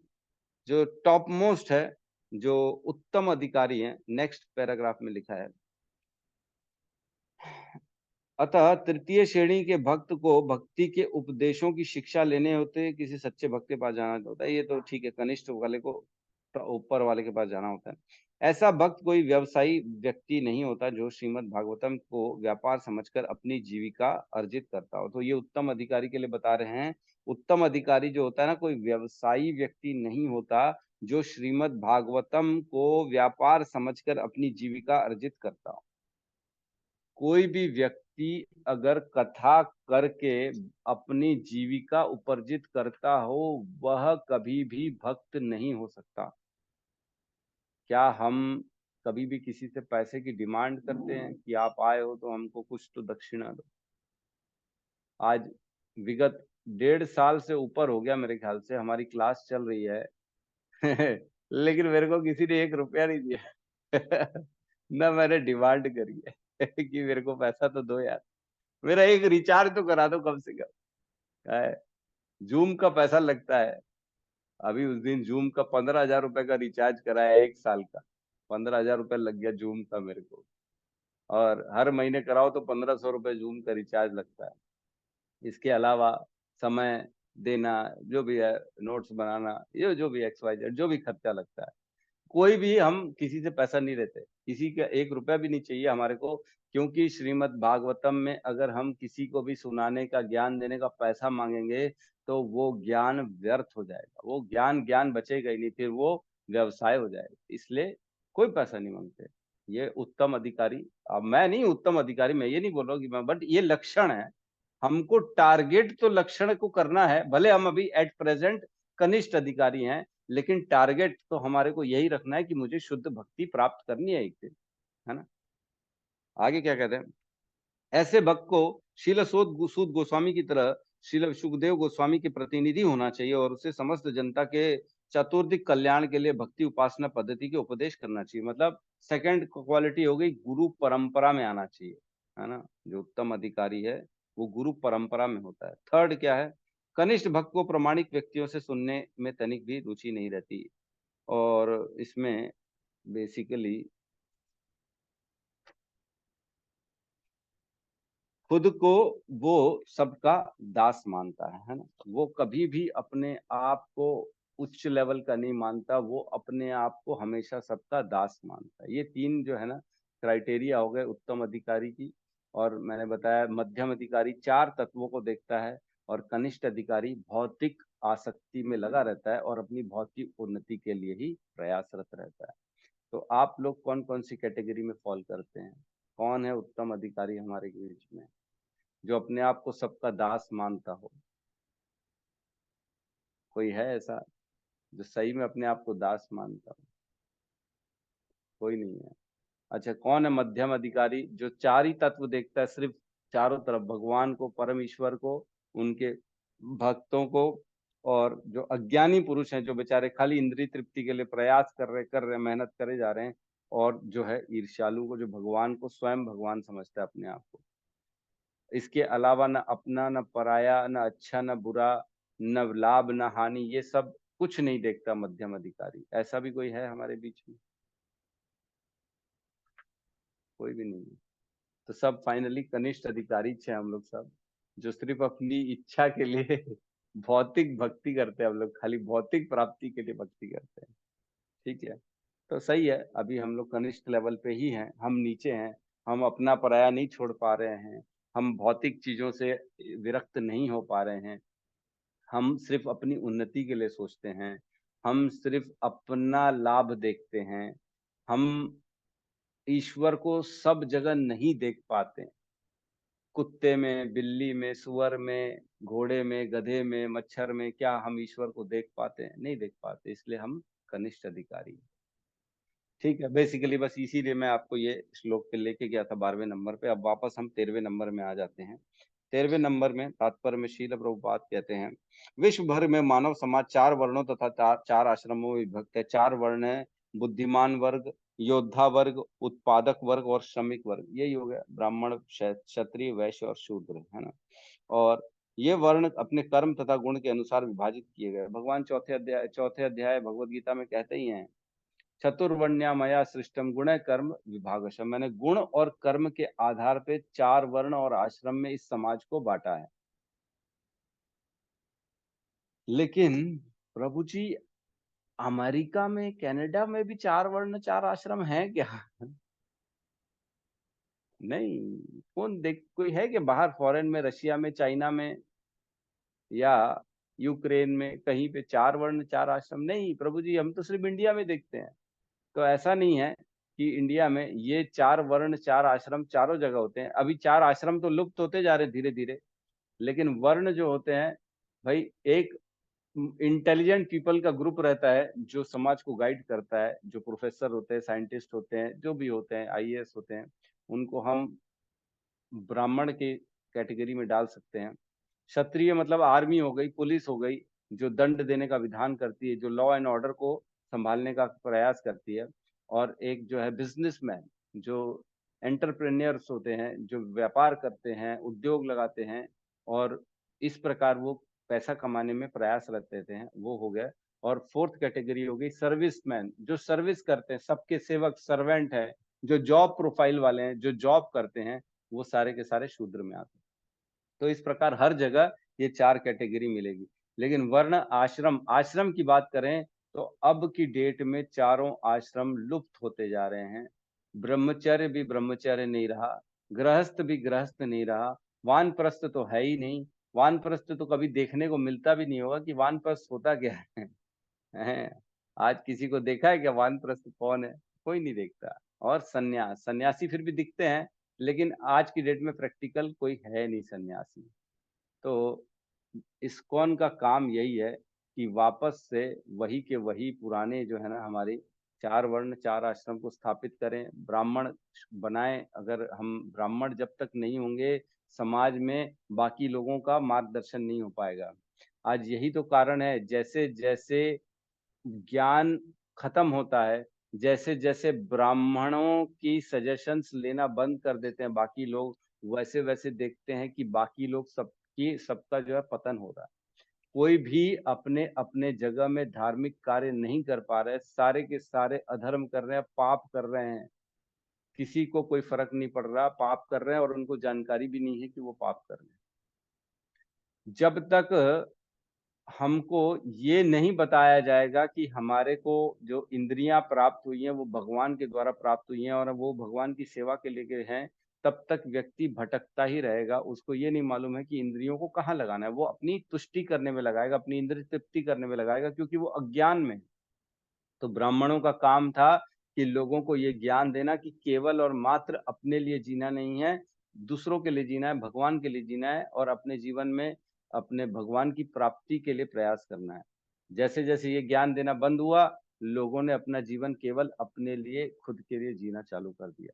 जो टॉप मोस्ट है, जो उत्तम अधिकारी हैं, नेक्स्ट पैराग्राफ में लिखा है, अतः तृतीय श्रेणी के भक्त को भक्ति के उपदेशों की शिक्षा लेने होते, किसी सच्चे भक्त के पास जाना होता है। ये तो ठीक है, कनिष्ठ वाले को ऊपर वाले के पास जाना होता है। ऐसा भक्त कोई व्यवसायी व्यक्ति नहीं होता जो श्रीमद् भागवतम को व्यापार समझकर अपनी जीविका अर्जित करता हो। तो ये उत्तम अधिकारी के लिए बता रहे हैं, उत्तम अधिकारी जो होता है ना, कोई व्यवसायी व्यक्ति नहीं होता जो श्रीमद् भागवतम को व्यापार समझकर अपनी जीविका अर्जित करता हो। कोई भी व्यक्ति अगर कथा करके अपनी जीविका उपार्जित करता हो, वह कभी भी भक्त नहीं हो सकता। क्या हम कभी भी किसी से पैसे की डिमांड करते हैं कि आप आए हो तो हमको कुछ तो दक्षिणा दो? आज विगत 1.5 साल से ऊपर हो गया मेरे ख्याल से हमारी क्लास चल रही है लेकिन मेरे को किसी ने 1 रुपया नहीं दिया ना मैंने डिमांड करी है कि मेरे को पैसा तो दो यार, मेरा एक रिचार्ज तो करा दो कम से कम। जूम का पैसा लगता है, अभी उस दिन जूम का 15,000 रुपए का रिचार्ज कराया, 1 साल का 15,000 रुपए लग गया जूम का मेरे को। और हर महीने कराओ तो 1,500 रुपए जूम का रिचार्ज लगता है। इसके अलावा समय देना, जो भी है, नोट्स बनाना, ये जो भी XYZ जो भी खर्चा लगता है, कोई भी हम किसी से पैसा नहीं लेते, किसी का 1 रुपया भी नहीं चाहिए हमारे को। क्योंकि श्रीमद् भागवतम में अगर हम किसी को भी सुनाने का, ज्ञान देने का पैसा मांगेंगे तो वो ज्ञान व्यर्थ हो जाएगा, वो ज्ञान ज्ञान बचेगा ही नहीं, फिर वो व्यवसाय हो जाएगा। इसलिए कोई पैसा नहीं मांगते। ये उत्तम अधिकारी, अब मैं नहीं उत्तम अधिकारी, मैं ये नहीं बोल रहा हूँ कि मैं, बट ये लक्षण है। हमको टारगेट तो लक्षण को करना है, भले हम अभी एट प्रेजेंट कनिष्ठ अधिकारी हैं, लेकिन टारगेट तो हमारे को यही रखना है कि मुझे शुद्ध भक्ति प्राप्त करनी है एक दिन, है ना। आगे क्या कहते हैं, ऐसे भक्त को शील सूद गोस्वामी की तरह शील सुखदेव गोस्वामी के प्रतिनिधि होना चाहिए और उसे समस्त जनता के चतुर्दिक कल्याण के लिए भक्ति उपासना पद्धति के उपदेश करना चाहिए। मतलब सेकंड क्वालिटी हो गई, गुरु परंपरा में आना चाहिए, है ना। जो उत्तम अधिकारी है वो गुरु परंपरा में होता है। थर्ड क्या है, कनिष्ठ भक्त को प्रामाणिक व्यक्तियों से सुनने में तनिक भी रुचि नहीं रहती, और इसमें बेसिकली खुद को वो सबका दास मानता है ना। वो कभी भी अपने आप को उच्च लेवल का नहीं मानता, वो अपने आप को हमेशा सबका दास मानता है। ये 3 जो है ना क्राइटेरिया हो गए उत्तम अधिकारी की। और मैंने बताया मध्यम अधिकारी 4 तत्वों को देखता है, और कनिष्ठ अधिकारी भौतिक आसक्ति में लगा रहता है और अपनी भौतिक उन्नति के लिए ही प्रयासरत रहता है। तो आप लोग कौन कौन सी कैटेगरी में फॉल करते हैं? कौन है उत्तम अधिकारी हमारे बीच में जो अपने आप को सबका दास मानता हो? कोई है ऐसा जो सही में अपने आप को दास मानता हो? कोई नहीं है। अच्छा, कौन है मध्यम अधिकारी जो 4 ही तत्व देखता है, सिर्फ चारों तरफ, भगवान को, परम ईश्वर को, उनके भक्तों को, और जो अज्ञानी पुरुष हैं जो बेचारे खाली इंद्रिय तृप्ति के लिए प्रयास कर रहे मेहनत करे जा रहे हैं, और जो है ईर्ष्यालु को, जो भगवान को स्वयं भगवान समझता है अपने आप को। इसके अलावा न अपना न पराया, न अच्छा न बुरा, न लाभ न हानि, ये सब कुछ नहीं देखता मध्यम अधिकारी। ऐसा भी कोई है हमारे बीच में? कोई भी नहीं है। तो सब फाइनली कनिष्ठ अधिकारी छे हम लोग सब, जो सिर्फ अपनी इच्छा के लिए भौतिक भक्ति करते हैं। हम लोग खाली भौतिक प्राप्ति के लिए भक्ति करते हैं। ठीक है, तो सही है। अभी हम लोग कनिष्ठ लेवल पे ही हैं, हम नीचे हैं। हम अपना पराया नहीं छोड़ पा रहे हैं, हम भौतिक चीजों से विरक्त नहीं हो पा रहे हैं, हम सिर्फ अपनी उन्नति के लिए सोचते हैं, हम सिर्फ अपना लाभ देखते हैं, हम ईश्वर को सब जगह नहीं देख पाते। कुत्ते में, बिल्ली में, सुअर में, घोड़े में, गधे में, मच्छर में क्या हम ईश्वर को देख पाते हैं? नहीं देख पाते, इसलिए हम कनिष्ठ अधिकारी हैं। ठीक है, बेसिकली बस इसीलिए मैं आपको ये श्लोक पे लेके गया था 12वें नंबर पे। अब वापस हम 13वें नंबर में आ जाते हैं। 13वें नंबर में तात्पर्य में शील प्रभुपाद कहते हैं, विश्व भर में मानव समाज 4 वर्णों तथा चार आश्रमों में विभक्त है। 4 वर्ण है, बुद्धिमान वर्ग, योद्धा वर्ग, उत्पादक वर्ग और श्रमिक वर्ग। यही हो गया ब्राह्मण, क्षत्रिय, वैश्य और शूद्र, है ना। और ये वर्ण अपने कर्म तथा गुण के अनुसार विभाजित किए गए। भगवान चौथे अध्याय भगवत गीता में कहते ही हैं, चतुर्वर्ण्या मया सृष्टम गुण कर्म विभागशः। मैंने गुण और कर्म के आधार पे 4 वर्ण और आश्रम में इस समाज को बांटा है। लेकिन प्रभु जी, अमेरिका में, कनाडा में भी 4 वर्ण 4 आश्रम हैं क्या? नहीं। कौन देख, कोई है कि बाहर फॉरेन में, रशिया में, चाइना में या यूक्रेन में कहीं पे 4 वर्ण 4 आश्रम? नहीं प्रभु जी, हम तो सिर्फ इंडिया में देखते हैं। तो ऐसा नहीं है कि इंडिया में ये 4 वर्ण 4 आश्रम चारों जगह होते हैं। अभी 4 आश्रम तो लुप्त होते जा रहे हैं धीरे धीरे, लेकिन वर्ण जो होते हैं भाई, एक इंटेलिजेंट पीपल का ग्रुप रहता है जो समाज को गाइड करता है, जो प्रोफेसर होते हैं, साइंटिस्ट होते हैं, जो भी होते हैं, आईएएस होते हैं, उनको हम ब्राह्मण की कैटेगरी में डाल सकते हैं। क्षत्रिय मतलब आर्मी हो गई, पुलिस हो गई, जो दंड देने का विधान करती है, जो लॉ एंड ऑर्डर को संभालने का प्रयास करती है। और एक जो है बिजनेसमैन, जो एंटरप्रेन्योर्स होते हैं, जो व्यापार करते हैं, उद्योग लगाते हैं और इस प्रकार वो पैसा कमाने में प्रयासरत रहते हैं, वो हो गए। और फोर्थ कैटेगरी हो गई सर्विसमैन, जो सर्विस करते हैं, सबके सेवक, सर्वेंट है, जो जॉब प्रोफाइल वाले हैं, जो जॉब करते हैं, वो सारे के सारे शूद्र में आते हैं। तो इस प्रकार हर जगह ये 4 कैटेगरी मिलेगी। लेकिन वर्ण आश्रम, आश्रम की बात करें तो अब की डेट में चारों आश्रम लुप्त होते जा रहे हैं। ब्रह्मचर्य भी ब्रह्मचर्य नहीं रहा, गृहस्थ भी गृहस्थ नहीं रहा, वानप्रस्थ तो है ही नहीं। वानप्रस्थ तो कभी देखने को मिलता भी नहीं होगा कि वानप्रस्थ होता क्या है। हैं? आज किसी को देखा है क्या वानप्रस्थ कौन है? कोई नहीं देखता। और सन्यास, सन्यासी फिर भी दिखते हैं, लेकिन आज की डेट में प्रैक्टिकल कोई है नहीं सन्यासी। तो इस्कॉन का काम यही है कि वापस से वही के वही पुराने जो है ना हमारी 4 वर्ण 4 आश्रम को स्थापित करें, ब्राह्मण बनाएं। अगर हम ब्राह्मण जब तक नहीं होंगे समाज में, बाकी लोगों का मार्गदर्शन नहीं हो पाएगा। आज यही तो कारण है, जैसे जैसे ज्ञान खत्म होता है, जैसे जैसे ब्राह्मणों की सजेशंस लेना बंद कर देते हैं बाकी लोग, वैसे वैसे देखते हैं कि बाकी लोग सबका जो है पतन हो रहा है। कोई भी अपने अपने जगह में धार्मिक कार्य नहीं कर पा रहे, सारे के सारे अधर्म कर रहे हैं, पाप कर रहे हैं। किसी को कोई फर्क नहीं पड़ रहा, पाप कर रहे हैं और उनको जानकारी भी नहीं है कि वो पाप कर रहे हैं। जब तक हमको ये नहीं बताया जाएगा कि हमारे को जो इंद्रियां प्राप्त हुई हैं वो भगवान के द्वारा प्राप्त हुई हैं और वो भगवान की सेवा के लिए हैं, तब तक व्यक्ति भटकता ही रहेगा। उसको ये नहीं मालूम है कि इंद्रियों को कहाँ लगाना है। वो अपनी तुष्टि करने में लगाएगा, अपनी इंद्रिय तृप्ति करने में लगाएगा, क्योंकि वो अज्ञान में। तो ब्राह्मणों का काम था कि लोगों को ये ज्ञान देना कि केवल और मात्र अपने लिए जीना नहीं है, दूसरों के लिए जीना है, भगवान के लिए जीना है और अपने जीवन में अपने भगवान की प्राप्ति के लिए प्रयास करना है। जैसे जैसे ये ज्ञान देना बंद हुआ, लोगों ने अपना जीवन केवल अपने लिए, खुद के लिए जीना चालू कर दिया,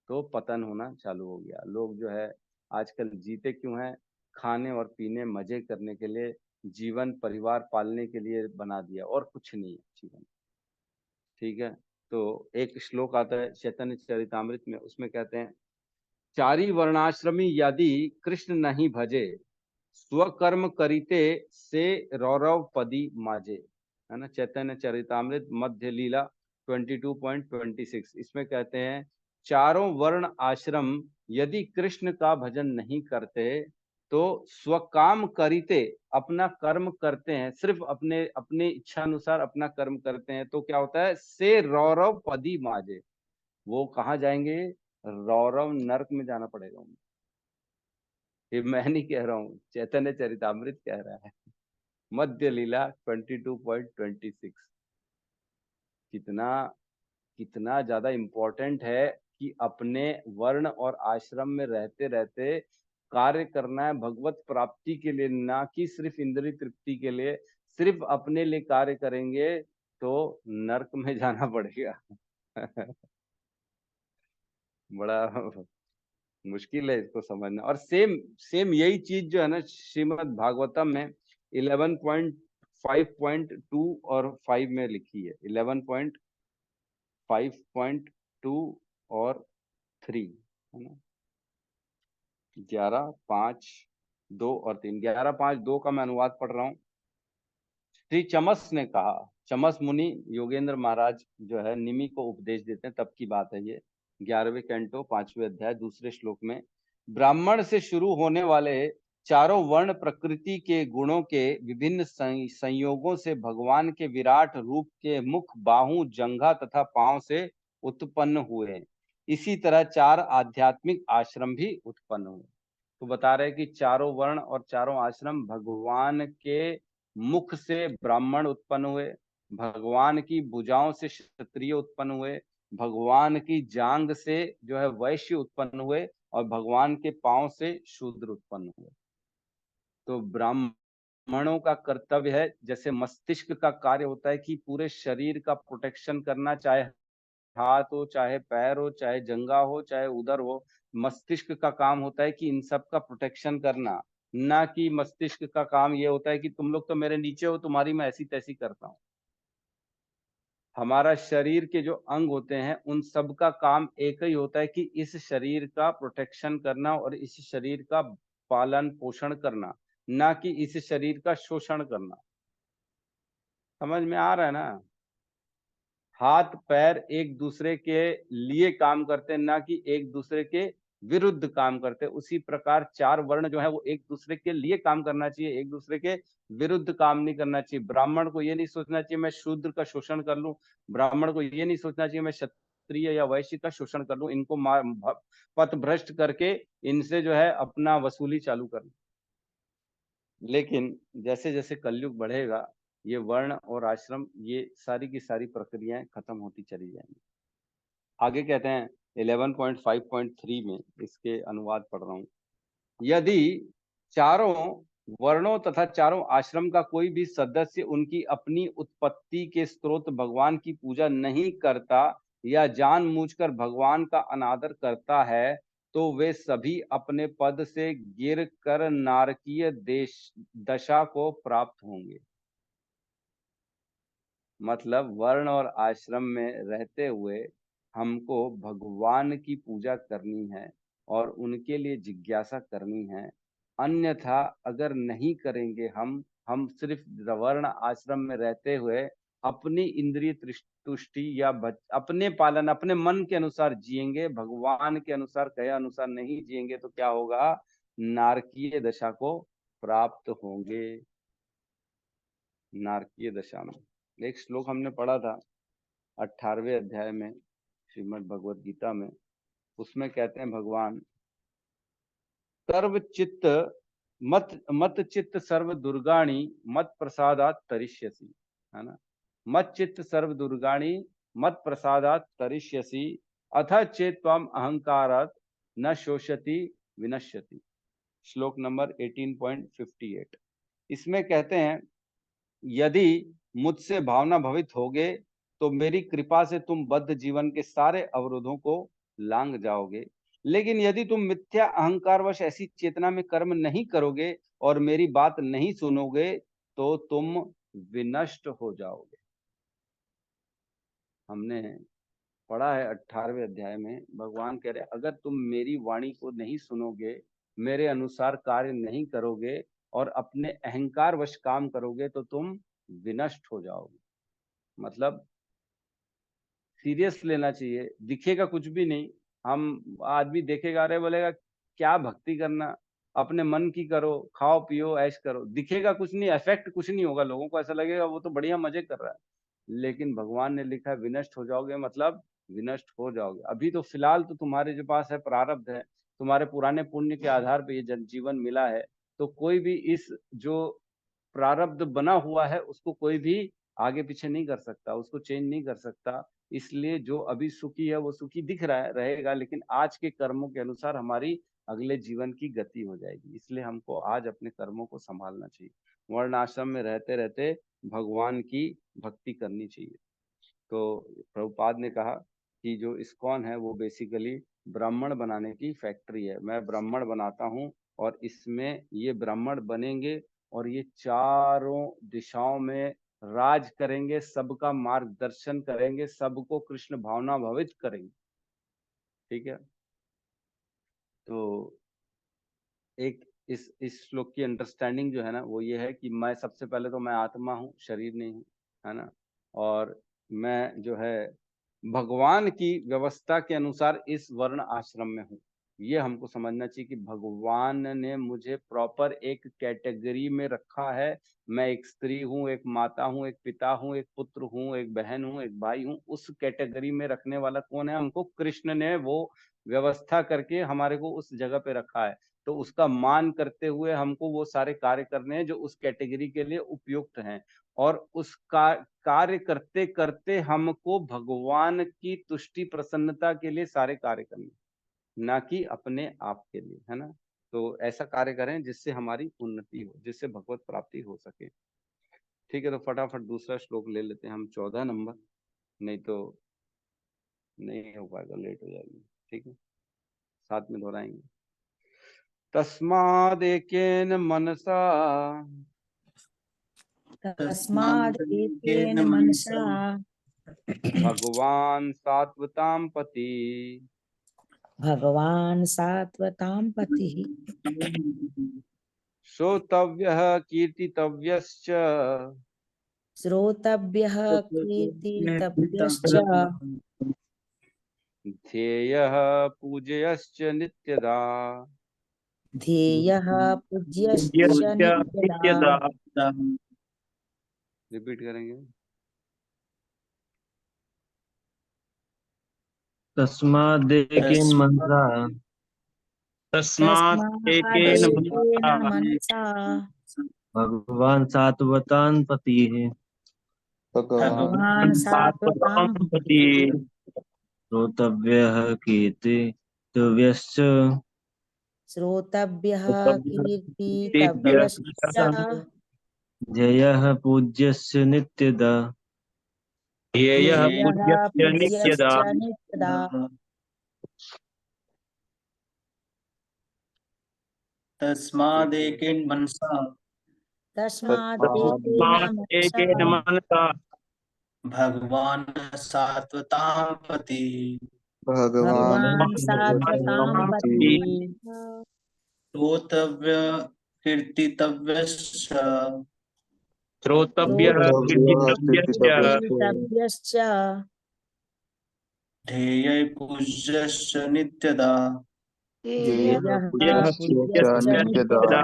तो पतन होना चालू हो गया। लोग जो है आजकल जीते क्यों हैं? खाने और पीने, मजे करने के लिए, जीवन परिवार पालने के लिए बना दिया, और कुछ नहीं है जीवन। ठीक है। तो एक श्लोक आता है चैतन्य चरितामृत में, उसमें कहते हैं, चारी वर्णाश्रमी यदि कृष्ण नहीं भजे, स्वकर्म करिते से रौरव पदी माजे। है ना, चैतन्य चरितामृत मध्य लीला 22.26। इसमें कहते हैं, चारों वर्ण आश्रम यदि कृष्ण का भजन नहीं करते तो स्वकाम करिते, अपना कर्म करते हैं, सिर्फ अपने अपने इच्छा अनुसार अपना कर्म करते हैं, तो क्या होता है, से रौरव पदी माजे। वो कहाँ जाएंगे? रौरव नरक में जाना पड़ेगा उनको। ये मैं नहीं कह रहा हूँ, चैतन्य चरितामृत कह रहा है, मध्य लीला 22.26। कितना कितना ज्यादा इंपॉर्टेंट है कि अपने वर्ण और आश्रम में रहते रहते कार्य करना है भगवत प्राप्ति के लिए, ना कि सिर्फ इंद्रिय तृप्ति के लिए। सिर्फ अपने लिए कार्य करेंगे तो नरक में जाना पड़ेगा। बड़ा मुश्किल है इसको समझना। और सेम सेम यही चीज जो है ना श्रीमद् भागवतम में 11.5.2 और 5 में लिखी है। 11.5.2 और 3 है ना, 11, 5, 2 और 3। 11, 5, 2 का मैं अनुवाद पढ़ रहा हूँ। श्री चमस ने कहा, चमस मुनि योगेंद्र महाराज जो है निमि को उपदेश देते हैं, तब की बात है ये। 11वें कैंटो 5वें अध्याय दूसरे श्लोक में, ब्राह्मण से शुरू होने वाले चारों वर्ण प्रकृति के गुणों के विभिन्न संयोगों से भगवान के विराट रूप के मुख, बाहु, जंघा तथा पांव से उत्पन्न हुए। इसी तरह चार आध्यात्मिक आश्रम भी उत्पन्न हुए। तो बता रहे कि चारों वर्ण और चारों आश्रम भगवान के मुख से ब्राह्मण उत्पन्न हुए, भगवान की भुजाओं से क्षत्रिय उत्पन्न हुए, भगवान की जांग से जो है वैश्य उत्पन्न हुए, और भगवान के पांव से शूद्र उत्पन्न हुए। तो ब्राह्मणों का कर्तव्य है, जैसे मस्तिष्क का कार्य होता है कि पूरे शरीर का प्रोटेक्शन करना, चाहे हाथ हो, चाहे पैर हो, चाहे जंगा हो, चाहे उदर हो। मस्तिष्क का काम होता है कि इन सब का प्रोटेक्शन करना, ना कि मस्तिष्क का काम ये होता है कि तुम लोग तो मेरे नीचे हो, तुम्हारी मैं ऐसी तैसी करता हूँ। हमारा शरीर के जो अंग होते हैं उन सब का काम एक ही होता है कि इस शरीर का प्रोटेक्शन करना और इस शरीर का पालन पोषण करना, ना कि इस शरीर का शोषण करना। समझ में आ रहा है ना? हाथ पैर एक दूसरे के लिए काम करते हैं, ना कि एक दूसरे के विरुद्ध काम करते हैं। उसी प्रकार चार वर्ण जो है वो एक दूसरे के लिए काम करना चाहिए, एक दूसरे के विरुद्ध काम नहीं करना चाहिए। ब्राह्मण को ये नहीं सोचना चाहिए मैं शूद्र का शोषण कर लूं, ब्राह्मण को ये नहीं सोचना चाहिए मैं क्षत्रिय या वैश्य का शोषण कर लूं, इनको पथ भ्रष्ट करके इनसे जो है अपना वसूली चालू कर लूं। लेकिन जैसे जैसे कलयुग बढ़ेगा ये वर्ण और आश्रम, ये सारी की सारी प्रक्रियाएं खत्म होती चली जाएंगी। आगे कहते हैं 11.5.3 में, इसके अनुवाद पढ़ रहा हूँ। यदि चारों वर्णों तथा चारों आश्रम का कोई भी सदस्य उनकी अपनी उत्पत्ति के स्रोत भगवान की पूजा नहीं करता या जानबूझकर भगवान का अनादर करता है, तो वे सभी अपने पद से गिर कर नारकीय दशा को प्राप्त होंगे। मतलब वर्ण और आश्रम में रहते हुए हमको भगवान की पूजा करनी है और उनके लिए जिज्ञासा करनी है। अन्यथा अगर नहीं करेंगे हम सिर्फ वर्ण आश्रम में रहते हुए अपनी इंद्रिय तुष्टि या अपने पालन अपने मन के अनुसार जिएंगे, भगवान के अनुसार कहे अनुसार नहीं जिएंगे, तो क्या होगा? नारकीय दशा को प्राप्त होंगे। नारकीय दशा में एक श्लोक हमने पढ़ा था 18वें अध्याय में श्रीमद् भगवद गीता में। उसमें कहते हैं भगवान, सर्व चित्त मत चित्त सर्व दुर्गाणी मत प्रसादात तरिष्यसि, है ना। मत चित्त सर्व दुर्गाणी मत प्रसादात तरिष्यसि अथ चेत त्वम अहंकारात न शोषति विनश्यति। श्लोक नंबर 18.58। इसमें कहते हैं, यदि मुझसे भावना भवित होगे तो मेरी कृपा से तुम बद्ध जीवन के सारे अवरोधों को लांग जाओगे। लेकिन यदि तुम मिथ्या अहंकारवश ऐसी चेतना में कर्म नहीं करोगे और मेरी बात नहीं सुनोगे तो तुम विनष्ट हो जाओगे। हमने पढ़ा है 18वें अध्याय में, भगवान कह रहे अगर तुम मेरी वाणी को नहीं सुनोगे, मेरे अनुसार कार्य नहीं करोगे और अपने अहंकार वश काम करोगे तो तुम विनष्ट हो जाओगे। मतलब सीरियस लेना चाहिए। दिखेगा कुछ भी नहीं, हम आदमी देखेगा, अरे बोलेगा क्या भक्ति करना, अपने मन की करो, खाओ पियो ऐश करो, दिखेगा कुछ नहीं, इफेक्ट कुछ नहीं होगा, लोगों को ऐसा लगेगा वो तो बढ़िया मजे कर रहा है। लेकिन भगवान ने लिखा है विनष्ट हो जाओगे, मतलब विनष्ट हो जाओगे। अभी तो फिलहाल तो तुम्हारे जो पास है प्रारब्ध है, तुम्हारे पुराने पुण्य के आधार पर ये जीवन मिला है, तो कोई भी इस जो प्रारब्ध बना हुआ है उसको कोई भी आगे पीछे नहीं कर सकता, उसको चेंज नहीं कर सकता। इसलिए जो अभी सुखी है वो सुखी दिख रहा है रहेगा, लेकिन आज के कर्मों के अनुसार हमारी अगले जीवन की गति हो जाएगी। इसलिए हमको आज अपने कर्मों को संभालना चाहिए, वर्ण आश्रम में रहते रहते भगवान की भक्ति करनी चाहिए। तो प्रभुपाद ने कहा कि जो इस्कॉन है वो बेसिकली ब्राह्मण बनाने की फैक्ट्री है। मैं ब्राह्मण बनाता हूँ और इसमें ये ब्राह्मण बनेंगे और ये चारों दिशाओं में राज करेंगे, सबका मार्गदर्शन करेंगे, सबको कृष्ण भावना भवित करेंगे। ठीक है, तो एक इस श्लोक की अंडरस्टैंडिंग जो है ना वो ये है कि मैं सबसे पहले तो मैं आत्मा हूँ, शरीर नहीं हूँ, है ना। और मैं जो है भगवान की व्यवस्था के अनुसार इस वर्ण आश्रम में हूँ। ये हमको समझना चाहिए कि भगवान ने मुझे प्रॉपर एक कैटेगरी में रखा है। मैं एक स्त्री हूँ, एक माता हूँ, एक पिता हूँ, एक पुत्र हूँ, एक बहन हूँ, एक भाई हूँ। उस कैटेगरी में रखने वाला कौन है? हमको कृष्ण ने वो व्यवस्था करके हमारे को उस जगह पे रखा है। तो उसका मान करते हुए हमको वो सारे कार्य करने हैं जो उस कैटेगरी के लिए उपयुक्त हैं। और उस कार्य करते करते हमको भगवान की तुष्टि प्रसन्नता के लिए सारे कार्य करने, ना कि अपने आप के लिए, है ना। तो ऐसा कार्य करें जिससे हमारी उन्नति हो, जिससे भगवत प्राप्ति हो सके। ठीक है, तो फटाफट दूसरा श्लोक ले लेते हैं हम, 14 नंबर, नहीं तो नहीं हो पाएगा, लेट हो जाएगी। ठीक है, साथ में दोहराएंगे। तस्मादेकेन मनसा तस्मादेकेन मनसा भगवान सात्वतां पति भगवान सात्वतां पतिः श्रोतव्यः कीर्तितव्यश्च श्रोतव्यः कीर्तितव्यश्च ध्येयः पूज्यश्च नित्यदा। ध्येयः पूज्यश्च नित्यदा। रिपीट करेंगे। तस्मादेकेन मनसा तस्मादेकेन तस्मादेकेन मनसा भगवान सात्वतां पतिः भगवान सात्वतां पतिः श्रोतव्यः कीर्तितव्यश्च श्रोतव्यः कीर्तितव्यश्च ध्येयः पूज्यस्य नित्यदा। ध्येयः पूज्यश्च नित्यदा। तस्मादेकेन मनसा तस्मादेकेन मनसा भगवान सात्वतां पति भगवान सात्वतां पतिः श्रोतव्य कीर्तितव्यश्च श्रोतव्यः कीर्तितव्यश्च ध्येय पूज्यश्च नित्यदा। ध्येयः पूज्यश्च नित्यदा।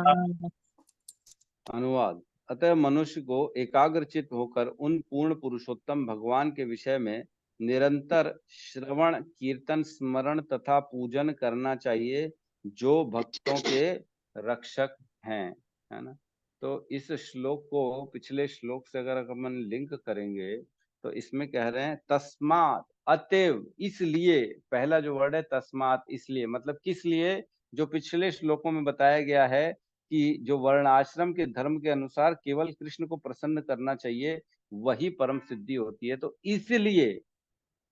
अनुवाद। अतः मनुष्य को एकाग्रचित होकर उन पूर्ण पुरुषोत्तम भगवान के विषय में निरंतर श्रवण, कीर्तन, स्मरण तथा पूजन करना चाहिए, जो भक्तों के रक्षक हैं, है ना। तो इस श्लोक को पिछले श्लोक से अगर हम लिंक करेंगे तो इसमें कह रहे हैं तस्मात, अतएव, इसलिए। पहला जो वर्ड है तस्मात, इसलिए, मतलब किस लिए? जो पिछले श्लोकों में बताया गया है कि जो वर्ण आश्रम के धर्म के अनुसार केवल कृष्ण को प्रसन्न करना चाहिए, वही परम सिद्धि होती है। तो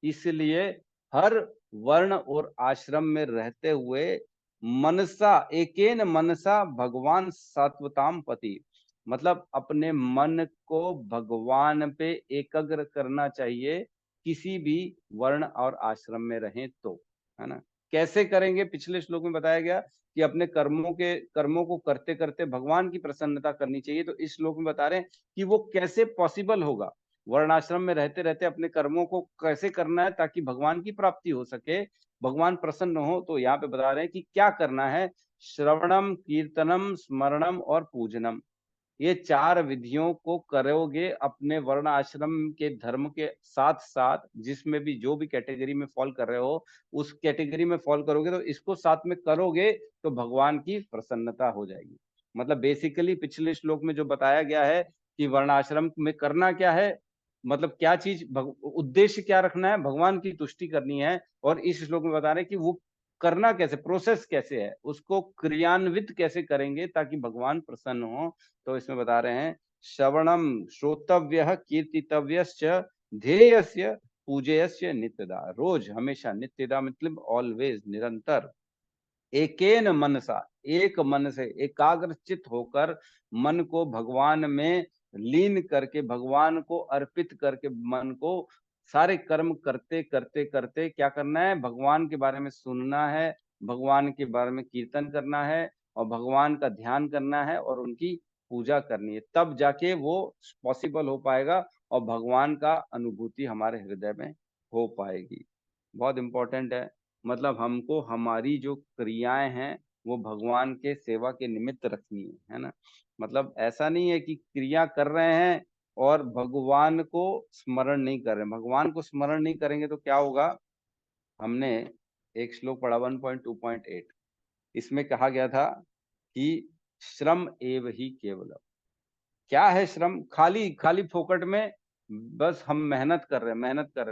इसलिए हर वर्ण और आश्रम में रहते हुए मनसा, एकेन मनसा भगवान सात्वताम पति, मतलब अपने मन को भगवान पे एकाग्र करना चाहिए, किसी भी वर्ण और आश्रम में रहें तो, है ना। कैसे करेंगे? पिछले श्लोक में बताया गया कि अपने कर्मों को करते करते भगवान की प्रसन्नता करनी चाहिए। तो इस श्लोक में बता रहे हैं कि वो कैसे पॉसिबल होगा, वर्णाश्रम में रहते रहते अपने कर्मों को कैसे करना है ताकि भगवान की प्राप्ति हो सके, भगवान प्रसन्न हो। तो यहाँ पे बता रहे हैं कि क्या करना है। श्रवणम, कीर्तनम, स्मरणम और पूजनम, ये 4 विधियों को करोगे अपने वर्ण आश्रम के धर्म के साथ साथ, जिसमें भी जो भी कैटेगरी में फॉल कर रहे हो उस कैटेगरी में फॉल करोगे, तो इसको साथ में करोगे तो भगवान की प्रसन्नता हो जाएगी। मतलब बेसिकली पिछले श्लोक में जो बताया गया है कि वर्णाश्रम में करना क्या है, मतलब क्या चीज, उद्देश्य क्या रखना है, भगवान की तुष्टि करनी है। और इस श्लोक में बता रहे हैं कि वो करना कैसे, प्रोसेस कैसे है, उसको क्रियान्वित कैसे करेंगे ताकि भगवान प्रसन्न हो। तो इसमें बता रहे हैं श्रवणम श्रोतव्यः कीर्तितव्यश्च ध्येयस्य पूजेयस्य नित्यदा। रोज, हमेशा, नित्यदा मतलब ऑलवेज, निरंतर, एकेन मनसा, एक मन से एकाग्रचित होकर मन को भगवान में लीन करके, भगवान को अर्पित करके, मन को सारे कर्म करते करते करते क्या करना है, भगवान के बारे में सुनना है, भगवान के बारे में कीर्तन करना है और भगवान का ध्यान करना है और उनकी पूजा करनी है। तब जाके वो पॉसिबल हो पाएगा और भगवान का अनुभूति हमारे हृदय में हो पाएगी। बहुत इंपॉर्टेंट है। मतलब हमको हमारी जो क्रियाएं हैं वो भगवान के सेवा के निमित्त रखनी है ना। मतलब ऐसा नहीं है कि क्रिया कर रहे हैं और भगवान को स्मरण नहीं कर रहे हैं। भगवान को स्मरण नहीं करेंगे तो क्या होगा। हमने एक श्लोक पढ़ा 1.2.8, इसमें कहा गया था कि श्रम एव ही केवलम। क्या है श्रम? खाली खाली फोकट में बस हम मेहनत कर रहे हैं, मेहनत कर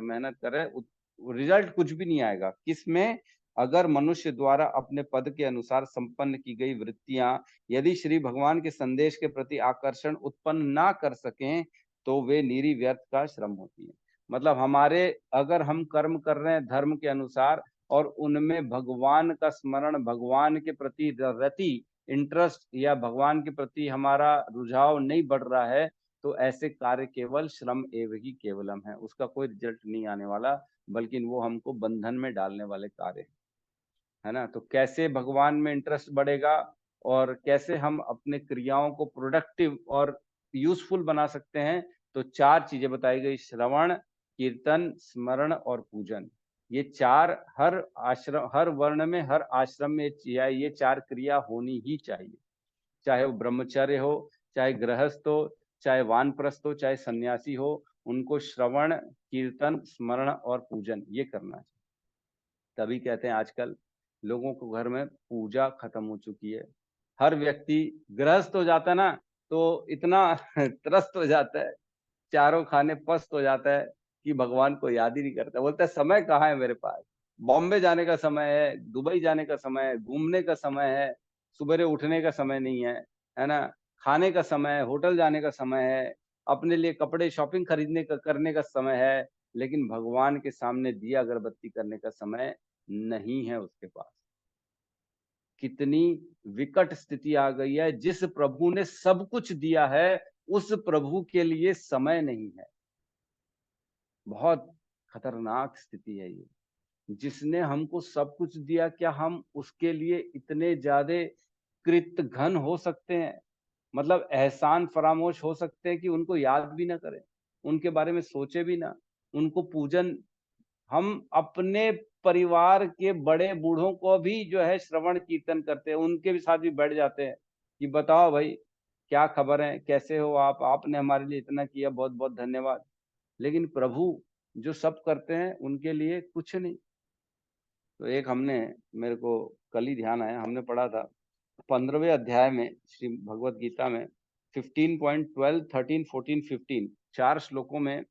रहे हैं, रिजल्ट कुछ भी नहीं आएगा। किसमें? अगर मनुष्य द्वारा अपने पद के अनुसार संपन्न की गई वृत्तियां यदि श्री भगवान के संदेश के प्रति आकर्षण उत्पन्न ना कर सकें तो वे निरी व्यर्थ का श्रम होती है। मतलब हमारे, अगर हम कर्म कर रहे हैं धर्म के अनुसार और उनमें भगवान का स्मरण, भगवान के प्रति रति, इंटरेस्ट या भगवान के प्रति हमारा रुझाव नहीं बढ़ रहा है तो ऐसे कार्य केवल श्रम एव ही केवलम है, उसका कोई रिजल्ट नहीं आने वाला, बल्कि वो हमको बंधन में डालने वाले कार्य है ना। तो कैसे भगवान में इंटरेस्ट बढ़ेगा और कैसे हम अपने क्रियाओं को प्रोडक्टिव और यूजफुल बना सकते हैं, तो 4 चीजें बताई गई, श्रवण, कीर्तन, स्मरण और पूजन। ये 4 हर आश्रम, हर वर्ण में, हर आश्रम में ये 4 क्रिया होनी ही चाहिए। चाहे वो ब्रह्मचर्य हो, चाहे गृहस्थ हो, चाहे वानप्रस्थ हो, चाहे सन्यासी हो, उनको श्रवण, कीर्तन, स्मरण और पूजन ये करना है। तभी कहते हैं आजकल लोगों को घर में पूजा खत्म हो चुकी है। हर व्यक्ति गृहस्थ हो जाता है ना तो इतना त्रस्त हो जाता है, चारों खाने पस्त हो जाता है कि भगवान को याद ही नहीं करता। बोलता है समय कहाँ है मेरे पास, बॉम्बे जाने का समय है, दुबई जाने का समय है, घूमने का समय है, सुबह उठने का समय नहीं है ना, खाने का समय है, होटल जाने का समय है, अपने लिए कपड़े शॉपिंग खरीदने का करने का समय है, लेकिन भगवान के सामने दिया अगरबत्ती करने का समय नहीं है उसके पास। कितनी विकट स्थिति आ गई है। जिस प्रभु ने सब कुछ दिया है उस प्रभु के लिए समय नहीं है। बहुत खतरनाक स्थिति है ये। जिसने हमको सब कुछ दिया, क्या हम उसके लिए इतने ज्यादा कृतघ्न हो सकते हैं, मतलब एहसान फरामोश हो सकते हैं कि उनको याद भी ना करें, उनके बारे में सोचे भी ना, उनको पूजन। हम अपने परिवार के बड़े बूढ़ों को भी जो है श्रवण कीर्तन करते हैं, उनके भी साथ भी बैठ जाते हैं कि बताओ भाई क्या खबर है, कैसे हो आप, आपने हमारे लिए इतना किया, बहुत बहुत धन्यवाद। लेकिन प्रभु जो सब करते हैं उनके लिए कुछ नहीं। तो एक हमने, मेरे को कल ही ध्यान आया, हमने पढ़ा था 15वें अध्याय में श्री भगवत गीता में 15.12, 13, 14, 15 4 श्लोकों में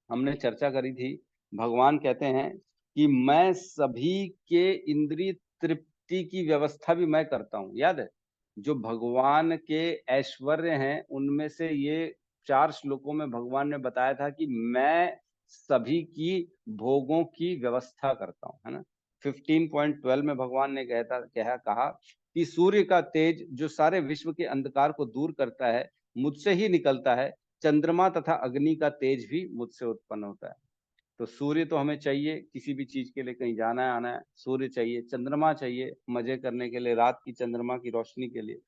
हमने चर्चा करी थी। भगवान कहते हैं कि मैं सभी के इंद्रिय तृप्ति की व्यवस्था भी मैं करता हूँ। याद है जो भगवान के ऐश्वर्य हैं उनमें से ये 4 श्लोकों में भगवान ने बताया था कि मैं सभी की भोगों की व्यवस्था करता हूँ, है ना। 15.12 में भगवान ने कहा कि सूर्य का तेज जो सारे विश्व के अंधकार को दूर करता है मुझसे ही निकलता है, चंद्रमा तथा अग्नि का तेज भी मुझसे उत्पन्न होता है। तो सूर्य तो हमें चाहिए किसी भी चीज के लिए, कहीं जाना है आना है, सूर्य चाहिए। चंद्रमा चाहिए मजे करने के लिए, रात की चंद्रमा की रोशनी के लिए।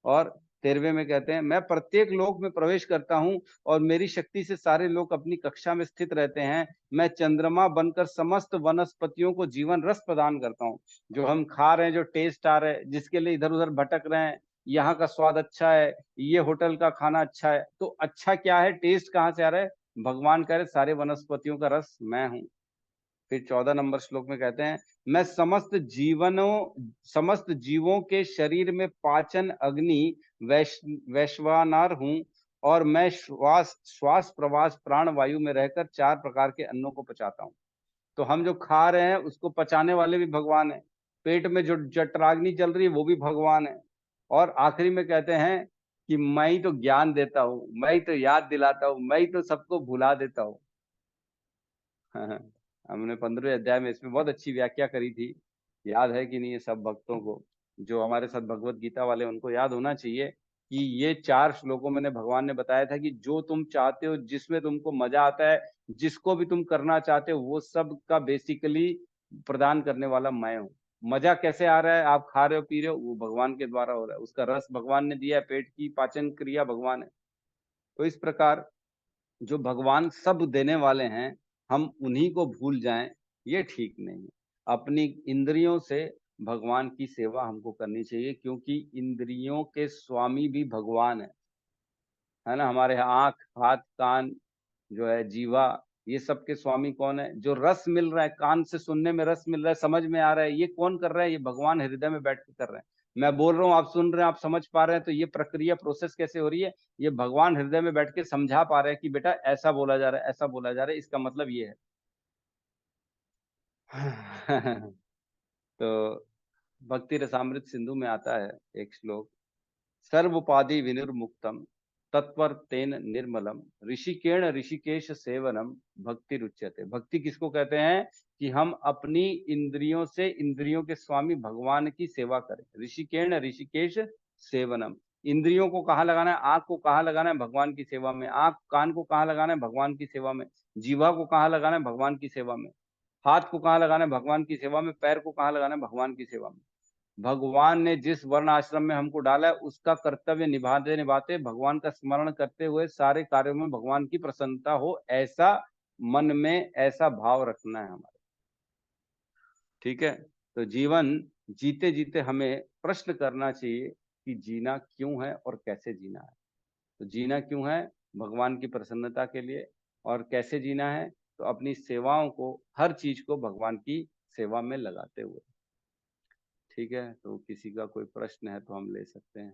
और 13वें में कहते हैं मैं प्रत्येक लोक में प्रवेश करता हूं और मेरी शक्ति से सारे लोग अपनी कक्षा में स्थित रहते हैं। मैं चंद्रमा बनकर समस्त वनस्पतियों को जीवन रस प्रदान करता हूं। जो हम खा रहे हैं, जो टेस्ट आ रहे हैं, जिसके लिए इधर उधर भटक रहे हैं, यहाँ का स्वाद अच्छा है, ये होटल का खाना अच्छा है, तो अच्छा क्या है, टेस्ट कहाँ से आ रहा है? भगवान कह रहे सारे वनस्पतियों का रस मैं हूं। फिर 14 नंबर श्लोक में कहते हैं मैं समस्त जीवों के शरीर में पाचन अग्नि वैश्वानर हूं और मैं श्वास प्रवास प्राण वायु में रहकर 4 प्रकार के अन्नों को पचाता हूं। तो हम जो खा रहे हैं उसको पचाने वाले भी भगवान है। पेट में जो जठराग्नि चल रही है वो भी भगवान है। और आखिरी में कहते हैं कि मैं ही तो ज्ञान देता हूँ, मैं ही तो याद दिलाता हूँ, मैं ही तो सबको भुला देता हूँ। हमने 15वें अध्याय में इसमें बहुत अच्छी व्याख्या करी थी, याद है कि नहीं ये सब भक्तों को, जो हमारे साथ भगवत गीता वाले, उनको याद होना चाहिए कि ये 4 श्लोकों में भगवान ने बताया था कि जो तुम चाहते हो, जिसमें तुमको मजा आता है, जिसको भी तुम करना चाहते हो, वो सब का बेसिकली प्रदान करने वाला मैं हूँ। मजा कैसे आ रहा है, आप खा रहे हो पी रहे हो, वो भगवान के द्वारा हो रहा है, उसका रस भगवान ने दिया है, पेट की पाचन क्रिया भगवान है। तो इस प्रकार जो भगवान सब देने वाले हैं, हम उन्हीं को भूल जाएं, ये ठीक नहीं है। अपनी इंद्रियों से भगवान की सेवा हमको करनी चाहिए, क्योंकि इंद्रियों के स्वामी भी भगवान है ना। हमारे यहाँ आंख, हाथ, कान जो है, जीवा, ये सब के स्वामी कौन है? जो रस मिल रहा है, कान से सुनने में रस मिल रहा है, समझ में आ रहा है, ये कौन कर रहा है? ये भगवान हृदय में बैठ के कर रहे हैं। मैं बोल रहा हूँ, आप सुन रहे हैं, आप समझ पा रहे हैं, तो ये प्रक्रिया, प्रोसेस कैसे हो रही है? ये भगवान हृदय में बैठ के समझा पा रहे हैं कि बेटा ऐसा बोला जा रहा है, ऐसा बोला जा रहा है, इसका मतलब ये है। तो भक्ति रसामृत सिंधु में आता है एक श्लोक, सर्वोपाधि विनिर्मुक्तम तत्वर तेन निर्मलम ऋषिकेण ऋषिकेश सेवनम भक्ति रुच्यते। भक्ति किसको कहते हैं? कि हम अपनी इंद्रियों से इंद्रियों के स्वामी भगवान की सेवा करें। ऋषिकेण ऋषिकेश सेवनम, इंद्रियों को कहाँ लगाना है? आंख को कहाँ लगाना है? भगवान की सेवा में। आंख, कान को कहाँ लगाना है? भगवान की सेवा में। जीवा को कहाँ लगाना है? भगवान की सेवा में। हाथ को कहाँ लगाना है? भगवान की सेवा में। पैर को कहाँ लगाना है? भगवान की सेवा में। भगवान ने जिस वर्ण आश्रम में हमको डाला है, उसका कर्तव्य निभाते निभाते, भगवान का स्मरण करते हुए, सारे कार्यों में भगवान की प्रसन्नता हो, ऐसा मन में ऐसा भाव रखना है हमारे। ठीक है। तो जीवन जीते जीते हमें प्रश्न करना चाहिए कि जीना क्यों है और कैसे जीना है। तो जीना क्यों है? भगवान की प्रसन्नता के लिए। और कैसे जीना है? तो अपनी सेवाओं को, हर चीज को भगवान की सेवा में लगाते हुए। ठीक है। तो किसी का कोई प्रश्न है तो हम ले सकते हैं।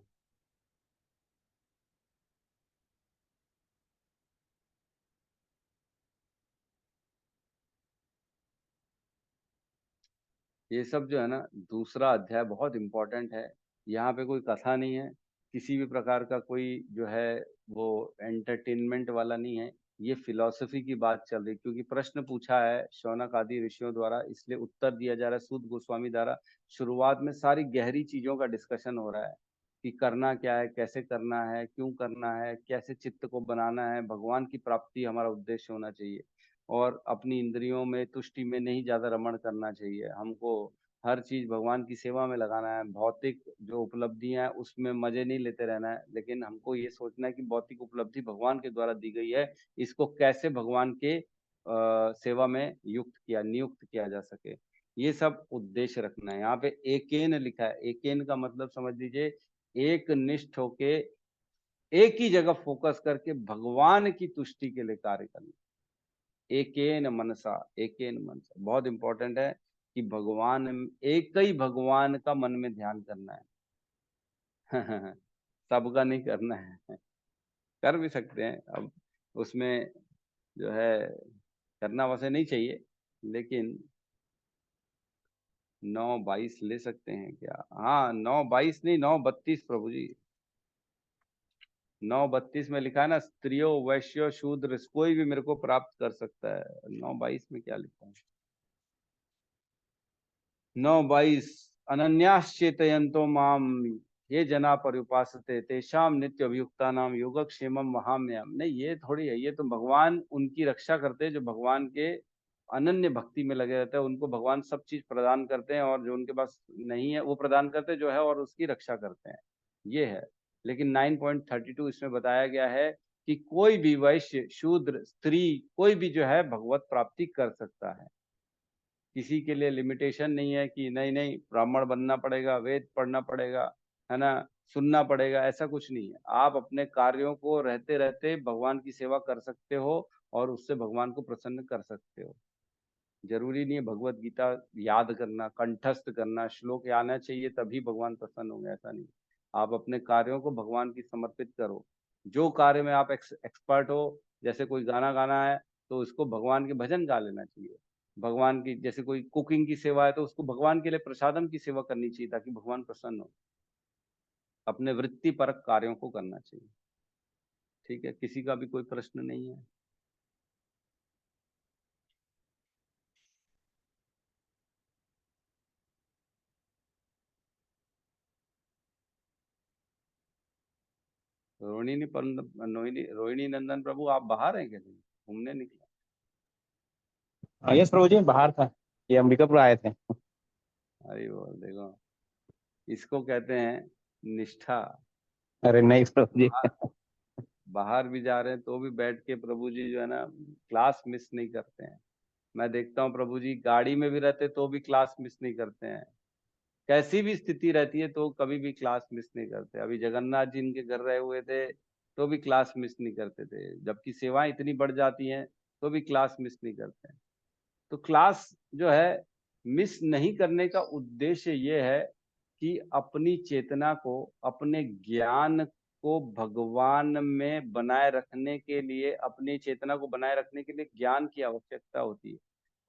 ये सब जो है ना, दूसरा अध्याय बहुत इंपॉर्टेंट है। यहाँ पे कोई कथा नहीं है, किसी भी प्रकार का कोई जो है वो एंटरटेनमेंट वाला नहीं है। ये फिलॉसफी की बात चल रही, क्योंकि प्रश्न पूछा है शौनक आदि ऋषियों द्वारा, इसलिए उत्तर दिया जा रहा है सूत गोस्वामी द्वारा। शुरुआत में सारी गहरी चीजों का डिस्कशन हो रहा है कि करना क्या है, कैसे करना है, क्यों करना है, कैसे चित्त को बनाना है, भगवान की प्राप्ति हमारा उद्देश्य होना चाहिए। और अपनी इंद्रियों में, तुष्टि में नहीं ज्यादा रमण करना चाहिए हमको। हर चीज भगवान की सेवा में लगाना है। भौतिक जो उपलब्धियां हैं उसमें मजे नहीं लेते रहना है, लेकिन हमको ये सोचना है कि भौतिक उपलब्धि भगवान के द्वारा दी गई है, इसको कैसे भगवान के सेवा में नियुक्त किया जा सके, ये सब उद्देश्य रखना है। यहाँ पे एकेन लिखा है, एकेन का मतलब समझ लीजिए, एक निष्ठ होके, एक ही जगह फोकस करके भगवान की तुष्टि के लिए कार्य करना। एकेन मनसा, एकेन मनसा बहुत इंपॉर्टेंट है कि भगवान, एक ही भगवान का मन में ध्यान करना है। सबका नहीं करना है। कर भी सकते हैं, अब उसमें जो है करना वैसे नहीं चाहिए, लेकिन 9:22 ले सकते हैं क्या? हाँ, 9:22 नहीं, 9:32 प्रभु जी। 9:32 में लिखा है ना, स्त्रियो वैश्यो शूद्र कोई भी मेरे को प्राप्त कर सकता है। 9:22 में क्या लिखा है? 9:22 अनन्याश्चेतयन्तो माम ये जना पर्युपासते तेषाम नित्य अभियुक्ता नाम योगक्षेमम महाम्यम। नहीं, ये थोड़ी है, ये तो भगवान उनकी रक्षा करते हैं जो भगवान के अनन्य भक्ति में लगे रहते हैं। उनको भगवान सब चीज प्रदान करते हैं, और जो उनके पास नहीं है वो प्रदान करते हैं जो है, और उसकी रक्षा करते हैं, ये है। लेकिन 9.32 इसमें बताया गया है कि कोई भी वैश्य, शूद्र, स्त्री, कोई भी जो है भगवत प्राप्ति कर सकता है। किसी के लिए लिमिटेशन नहीं है कि नहीं नहीं ब्राह्मण बनना पड़ेगा, वेद पढ़ना पड़ेगा, है ना, सुनना पड़ेगा, ऐसा कुछ नहीं है। आप अपने कार्यों को रहते रहते भगवान की सेवा कर सकते हो, और उससे भगवान को प्रसन्न कर सकते हो। जरूरी नहीं है भगवत गीता याद करना, कंठस्थ करना, श्लोक आना चाहिए तभी भगवान प्रसन्न होंगे, ऐसा नहीं। आप अपने कार्यों को भगवान की समर्पित करो। जो कार्य में आप एक्सपर्ट हो, जैसे कोई गाना गाना है तो उसको भगवान के भजन गा लेना चाहिए। भगवान की, जैसे कोई कुकिंग की सेवा है तो उसको भगवान के लिए प्रसादम की सेवा करनी चाहिए ताकि भगवान प्रसन्न हो। अपने वृत्तिपरक कार्यों को करना चाहिए। ठीक है, किसी का भी कोई प्रश्न नहीं है? रोहिणी नंदन प्रभु, आप बाहर हैं क्या? कहीं घूमने निकले? यस प्रभु जी, बाहर था, ये अंबिकापुर आए थे। अरे वो देखो, इसको कहते हैं निष्ठा। अरे नहीं प्रभु जी। बाहर बाहर भी जा रहे हैं तो भी बैठ के प्रभु जी जो है ना, क्लास मिस नहीं करते हैं। मैं देखता हूँ प्रभु जी गाड़ी में भी रहते तो भी क्लास मिस नहीं करते हैं। कैसी भी स्थिति रहती है तो कभी भी क्लास मिस नहीं करते। अभी जगन्नाथ जी इनके घर रहे हुए थे तो भी क्लास मिस नहीं करते थे, जबकि सेवाएं इतनी बढ़ जाती हैं तो भी क्लास मिस नहीं करते हैं। तो क्लास जो है मिस नहीं करने का उद्देश्य ये है कि अपनी चेतना को, अपने ज्ञान को भगवान में बनाए रखने के लिए, अपनी चेतना को बनाए रखने के लिए ज्ञान की आवश्यकता होती है।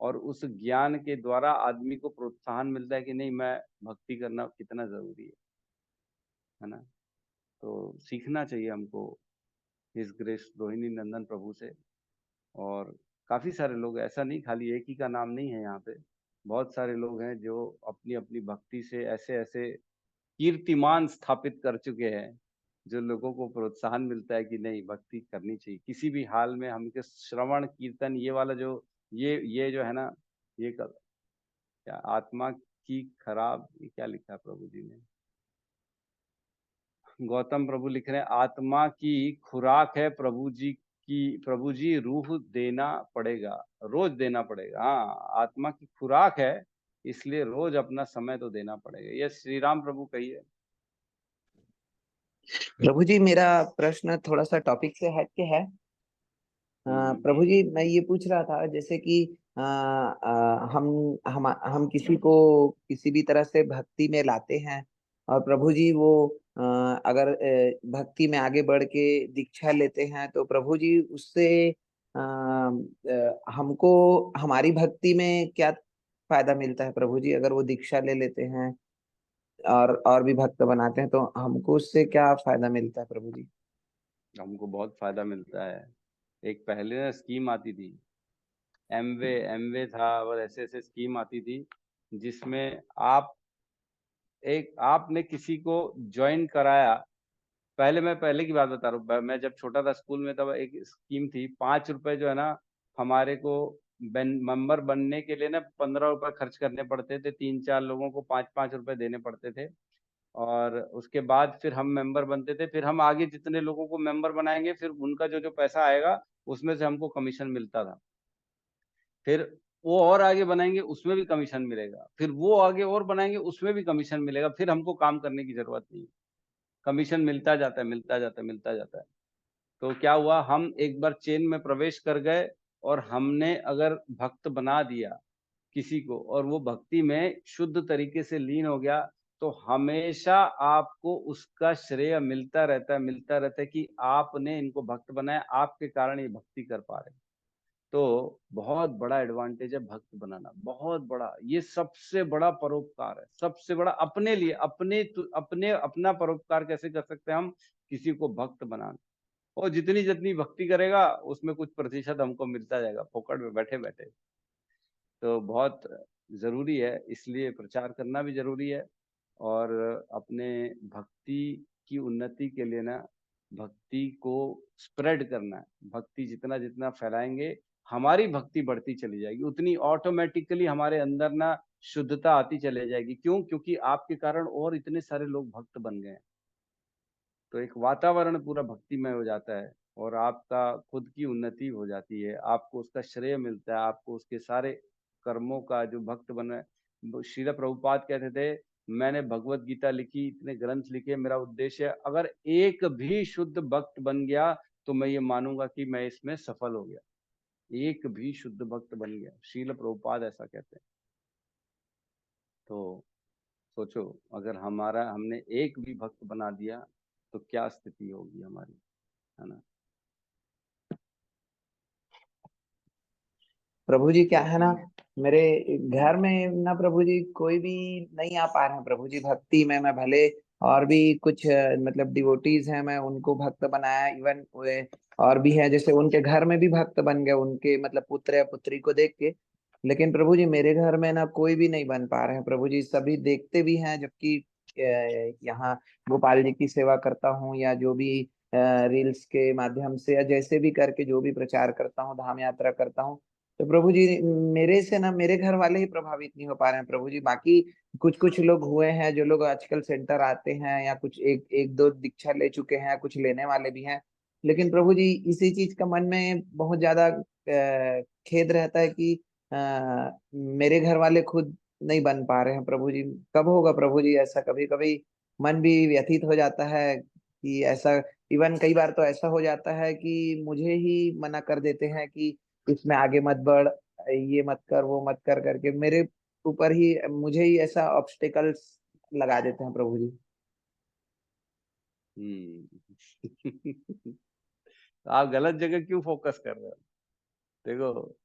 और उस ज्ञान के द्वारा आदमी को प्रोत्साहन मिलता है कि नहीं, मैं भक्ति करना कितना जरूरी है ना। तो सीखना चाहिए हमको हिज ग्रेस रोहिणी नंदन प्रभु से। और काफी सारे लोग, ऐसा नहीं खाली एक ही का नाम नहीं है यहाँ पे, बहुत सारे लोग हैं जो अपनी अपनी भक्ति से ऐसे ऐसे कीर्तिमान स्थापित कर चुके हैं, जो लोगों को प्रोत्साहन मिलता है कि नहीं, भक्ति करनी चाहिए किसी भी हाल में। हमके श्रवण कीर्तन ये वाला जो ये जो है ना, ये क्या आत्मा की खराब, ये क्या लिखा है प्रभु जी ने? गौतम प्रभु लिख रहे हैं आत्मा की खुराक है प्रभु जी की, प्रभु जी रूह देना पड़ेगा, रोज देना पड़ेगा। हाँ, आत्मा की खुराक है, इसलिए रोज अपना समय तो देना पड़ेगा। ये श्री राम प्रभु कहिए। प्रभु जी, मेरा प्रश्न थोड़ा सा टॉपिक से हट के है। प्रभु जी, मैं ये पूछ रहा था जैसे कि हम किसी को किसी भी तरह से भक्ति में लाते हैं, और प्रभु जी वो अगर भक्ति में आगे बढ़ के दीक्षा लेते हैं तो प्रभु जी उससे हमको हमारी भक्ति में क्या फायदा मिलता है प्रभु जी? अगर वो दीक्षा ले लेते हैं और भी भक्त बनाते हैं तो हमको उससे क्या फायदा मिलता है प्रभु जी? हमको बहुत फायदा मिलता है। एक पहले ना स्कीम आती थी, एमवे एमवे था, और ऐसे ऐसे स्कीम आती थी जिसमें आपने किसी को ज्वाइन कराया। पहले की बात बता रहा हूँ, मैं जब छोटा था स्कूल में तब एक स्कीम थी, 5 रुपए जो है ना हमारे को मेंबर बनने के लिए ना 15 रुपए खर्च करने पड़ते थे, 3-4 लोगों को 5-5 रुपए देने पड़ते थे। और उसके बाद फिर हम मेंबर बनते थे, फिर हम आगे जितने लोगों को मेंबर बनाएंगे फिर उनका जो जो पैसा आएगा उसमें से हमको कमीशन मिलता था। फिर वो और आगे बनाएंगे उसमें भी कमीशन मिलेगा, फिर वो आगे और बनाएंगे उसमें भी कमीशन मिलेगा, फिर हमको काम करने की जरूरत नहीं, कमीशन मिलता जाता है, मिलता जाता है, मिलता जाता है। तो क्या हुआ, हम एक बार चेन में प्रवेश कर गए और हमने अगर भक्त बना दिया किसी को और वो भक्ति में शुद्ध तरीके से लीन हो गया, तो हमेशा आपको उसका श्रेय मिलता रहता है, मिलता रहता है कि आपने इनको भक्त बनाया, आपके कारण ये भक्ति कर पा रहे हैं। तो बहुत बड़ा एडवांटेज है भक्त बनाना, बहुत बड़ा। ये सबसे बड़ा परोपकार है, सबसे बड़ा अपने लिए। अपने अपना परोपकार कैसे कर सकते हैं हम? किसी को भक्त बनाना। और जितनी जितनी भक्ति करेगा उसमें कुछ प्रतिशत हमको मिलता जाएगा फोकट में बैठे बैठे। तो बहुत जरूरी है, इसलिए प्रचार करना भी जरूरी है। और अपने भक्ति की उन्नति के लिए ना, भक्ति को स्प्रेड करना है। भक्ति जितना जितना फैलाएंगे हमारी भक्ति बढ़ती चली जाएगी, उतनी ऑटोमेटिकली हमारे अंदर ना शुद्धता आती चली जाएगी। क्यों? क्योंकि आपके कारण और इतने सारे लोग भक्त बन गए हैं। तो एक वातावरण पूरा भक्तिमय हो जाता है और आपका खुद की उन्नति हो जाती है, आपको उसका श्रेय मिलता है, आपको उसके सारे कर्मों का जो भक्त बना। श्रील प्रभुपाद कहते थे, मैंने भगवत गीता लिखी, इतने ग्रंथ लिखे, मेरा उद्देश्य है अगर एक भी शुद्ध भक्त बन गया तो मैं ये मानूंगा कि मैं इसमें सफल हो गया। एक भी शुद्ध भक्त बन गया, श्रील प्रभुपाद ऐसा कहते हैं। तो सोचो, अगर हमने एक भी भक्त बना दिया तो क्या स्थिति होगी हमारी, है ना। प्रभु जी क्या है ना, मेरे घर में ना प्रभु जी कोई भी नहीं आ पा रहे हैं प्रभु जी भक्ति में। मैं भले और भी कुछ मतलब डिवोटीज हैं, मैं उनको भक्त बनाया, इवन वे और भी है जैसे उनके घर में भी भक्त बन गए उनके मतलब पुत्र या पुत्री को देख के। लेकिन प्रभु जी मेरे घर में ना कोई भी नहीं बन पा रहे हैं प्रभु जी। सभी देखते भी हैं, जबकि यहाँ गोपाल जी की सेवा करता हूँ या जो भी रील्स के माध्यम से या जैसे भी करके जो भी प्रचार करता हूँ, धाम यात्रा करता हूँ, तो प्रभु जी मेरे से ना मेरे घर वाले ही प्रभावित नहीं हो पा रहे हैं प्रभु जी। बाकी कुछ कुछ लोग हुए हैं जो लोग आजकल सेंटर आते हैं या कुछ एक एक दो दीक्षा ले चुके हैं, कुछ लेने वाले भी हैं। लेकिन प्रभु जी इसी चीज का मन में बहुत ज्यादा खेद रहता है कि मेरे घर वाले खुद नहीं बन पा रहे हैं प्रभु जी। कब होगा प्रभु जी ऐसा? कभी कभी मन भी व्यथित हो जाता है कि ऐसा, इवन कई बार तो ऐसा हो जाता है कि मुझे ही मना कर देते हैं कि इसमें आगे मत बढ़, ये मत कर, वो मत कर, करके मेरे ऊपर ही मुझे ही ऐसा ऑब्स्टिकल्स लगा देते हैं प्रभु जी। तो आप गलत जगह क्यों फोकस कर रहे हो? देखो,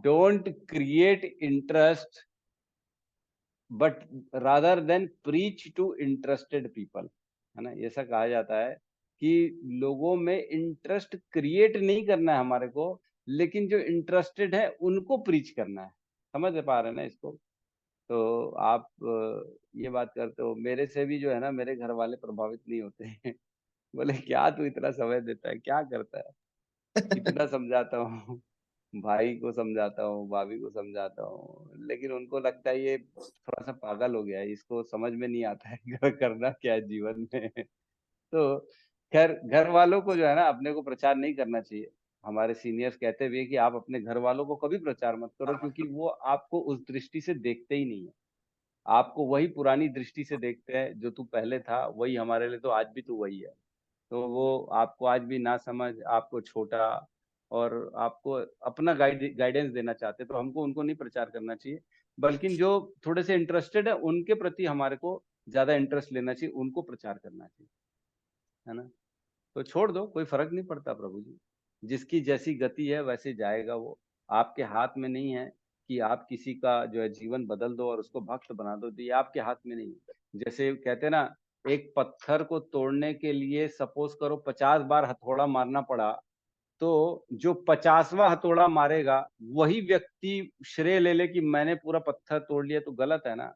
don't create interest but rather than preach to interested people, है ना। ऐसा कहा जाता है कि लोगों में इंटरेस्ट क्रिएट नहीं करना है हमारे को, लेकिन जो इंटरेस्टेड है उनको प्रीच करना है। समझ पा रहे हैं ना इसको? तो आप ये बात करते हो, मेरे से भी जो है ना मेरे घर वाले प्रभावित नहीं होते हैं। बोले क्या तू इतना समय देता है, क्या करता है? इतना समझाता हूँ, भाई को समझाता हूँ, भाभी को समझाता हूँ, लेकिन उनको लगता है ये थोड़ा सा पागल हो गया है, इसको समझ में नहीं आता है करना क्या है जीवन में। तो खैर, घर वालों को जो है ना अपने को प्रचार नहीं करना चाहिए। हमारे सीनियर्स कहते भी है कि आप अपने घर वालों को कभी प्रचार मत करो, क्योंकि वो आपको उस दृष्टि से देखते ही नहीं है। आपको वही पुरानी दृष्टि से देखते हैं, जो तू पहले था वही हमारे लिए, तो आज भी तू वही है। तो वो आपको आज भी ना समझ, आपको छोटा और आपको अपना गाइडेंस देना चाहते, तो हमको उनको नहीं प्रचार करना चाहिए, बल्कि जो थोड़े से इंटरेस्टेड है उनके प्रति हमारे को ज्यादा इंटरेस्ट लेना चाहिए, उनको प्रचार करना चाहिए, है ना। तो छोड़ दो, कोई फर्क नहीं पड़ता प्रभु जी। जिसकी जैसी गति है वैसे जाएगा वो। आपके हाथ में नहीं है कि आप किसी का जो है जीवन बदल दो और उसको भक्त बना दो, तो ये आपके हाथ में नहीं है। जैसे कहते हैं ना, एक पत्थर को तोड़ने के लिए सपोज करो 50 बार हथौड़ा मारना पड़ा, तो जो 50वां हथौड़ा मारेगा वही व्यक्ति श्रेय ले ले कि मैंने पूरा पत्थर तोड़ लिया, तो गलत है ना।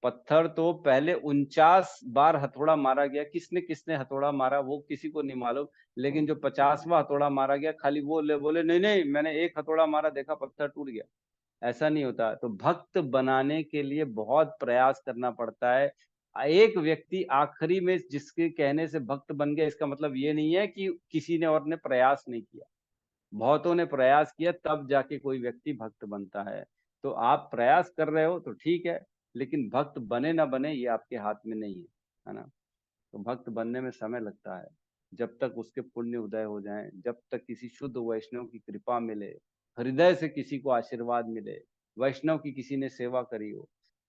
पत्थर तो पहले 49 बार हथौड़ा मारा गया, किसने किसने हथौड़ा मारा वो किसी को नहीं मालूम, लेकिन जो 50वां हथौड़ा मारा गया खाली वो बोले नहीं नहीं मैंने एक हथौड़ा मारा, देखा पत्थर टूट गया। ऐसा नहीं होता। तो भक्त बनाने के लिए बहुत प्रयास करना पड़ता है। एक व्यक्ति आखिरी में जिसके कहने से भक्त बन गया, इसका मतलब ये नहीं है कि किसी ने और ने प्रयास नहीं किया। बहुतों ने प्रयास किया तब जाके कोई व्यक्ति भक्त बनता है। तो आप प्रयास कर रहे हो तो ठीक है, लेकिन भक्त बने ना बने ये आपके हाथ में नहीं है ना। तो भक्त बनने में समय लगता है, जब तक उसके पुण्य उदय हो जाएं, जब तक किसी शुद्ध वैष्णव की कृपा मिले, हृदय से किसी को आशीर्वाद मिले, वैष्णव की किसी ने सेवा करी हो,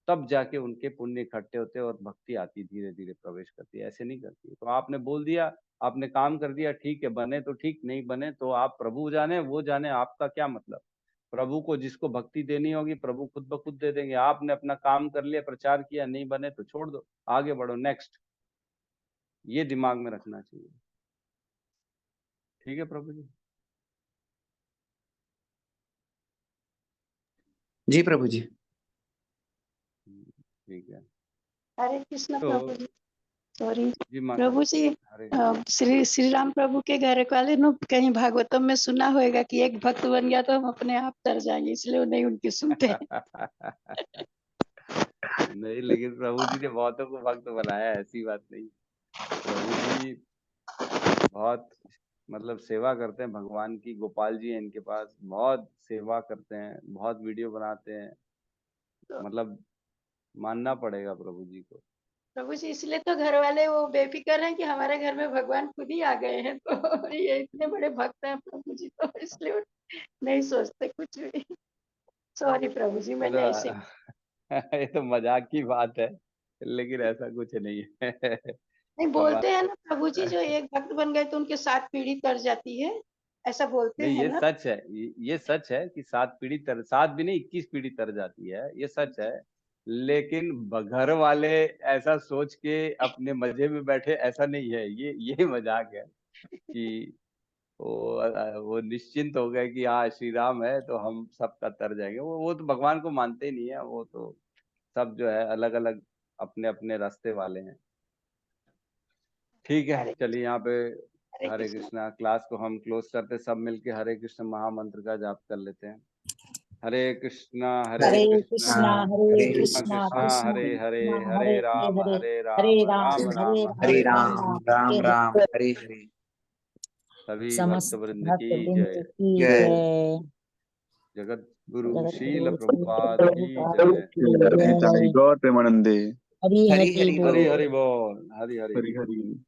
तब जाके उनके पुण्य इकट्ठे होते और भक्ति आती धीरे धीरे प्रवेश करती है, ऐसे नहीं करती। तो आपने बोल दिया, आपने काम कर दिया, ठीक है, बने तो ठीक, नहीं बने तो आप प्रभु जाने, वो जाने, आपका क्या मतलब। प्रभु को जिसको भक्ति देनी होगी प्रभु खुद ब खुद दे देंगे। आपने अपना काम कर लिया, प्रचार किया, नहीं बने तो छोड़ दो, आगे बढ़ो, नेक्स्ट। ये दिमाग में रखना चाहिए। ठीक है प्रभु जी। जी प्रभु जी। ठीक है। हरे कृष्ण तो प्रभु जी। सॉरी जी माता, प्रभु जी। हरे श्री राम प्रभु के घर वाले नो कहीं भागवतम में सुना होगा कि एक भक्त बन गया तो हम अपने आप तर जाएंगे, इसलिए वो नहीं उनकी सुनते हैं। नहीं, लेकिन प्रभु जी ने बहुतों को भक्त बनाया, ऐसी बात नहीं। प्रभु जी बहुत मतलब सेवा करते हैं भगवान की। गोपाल जी हैं इनके पास, बहुत सेवा करते हैं, बहुत वीडियो बनाते हैं, मतलब मानना पड़ेगा प्रभु जी को। प्रभु जी इसलिए तो घर वाले वो बेफिक्र हैं कि हमारे घर में भगवान खुद ही आ गए हैं, तो ये इतने बड़े भक्त हैं प्रभु जी, तो इसलिए वो नहीं सोचते कुछ भी। सॉरी प्रभु जी, चलो, मैंने ऐसे ये तो मजाक की बात है, लेकिन ऐसा कुछ नहीं है। नहीं बोलते हमारा हैं ना प्रभु जी, जो एक भक्त बन गए तो उनके 7 पीढ़ी तर जाती है, ऐसा बोलते नहीं, हैं ये ना। सच है, ये सच है कि 7 भी नहीं 21 पीढ़ी तर जाती है, ये सच है। लेकिन घर वाले ऐसा सोच के अपने मजे में बैठे, ऐसा नहीं है, ये मजाक है कि वो निश्चिंत हो गए कि हाँ श्री राम है तो हम सबका तर जाएंगे। वो तो भगवान को मानते ही नहीं है, वो तो सब जो है अलग अलग अपने अपने रास्ते वाले हैं। ठीक है, हरे चलिए यहाँ पे हरे हरे कृष्ण। कृष्णा क्लास को हम क्लोज करते, सब मिलके हरे कृष्ण महामंत्र का जाप कर लेते हैं। हरे कृष्णा हरे हरे कृष्णा कृष्णा हरे हरे कृष्णा कृष्णा कृष्णा कृष्णा कृष्ण हरे हरे, कृष्ण हरे हरे राम हरे हरे हरे राम राम राम हरे राम हरे हरे राम हरे। राम राम हरे राम हरे। हरे हरे। सभी भक्त समस्त वृंद भक्त की वृंद जय। की जय। जय। जगत गुरु जगत शील गुरु श्री प्रभुपाद की प्रभुपाद जय। की जय जय। गौर प्रेमानंदे। हरि हरि हरि हरि बोल। हरि बोल। हरि बोल, हरि हरि। हरि हरि।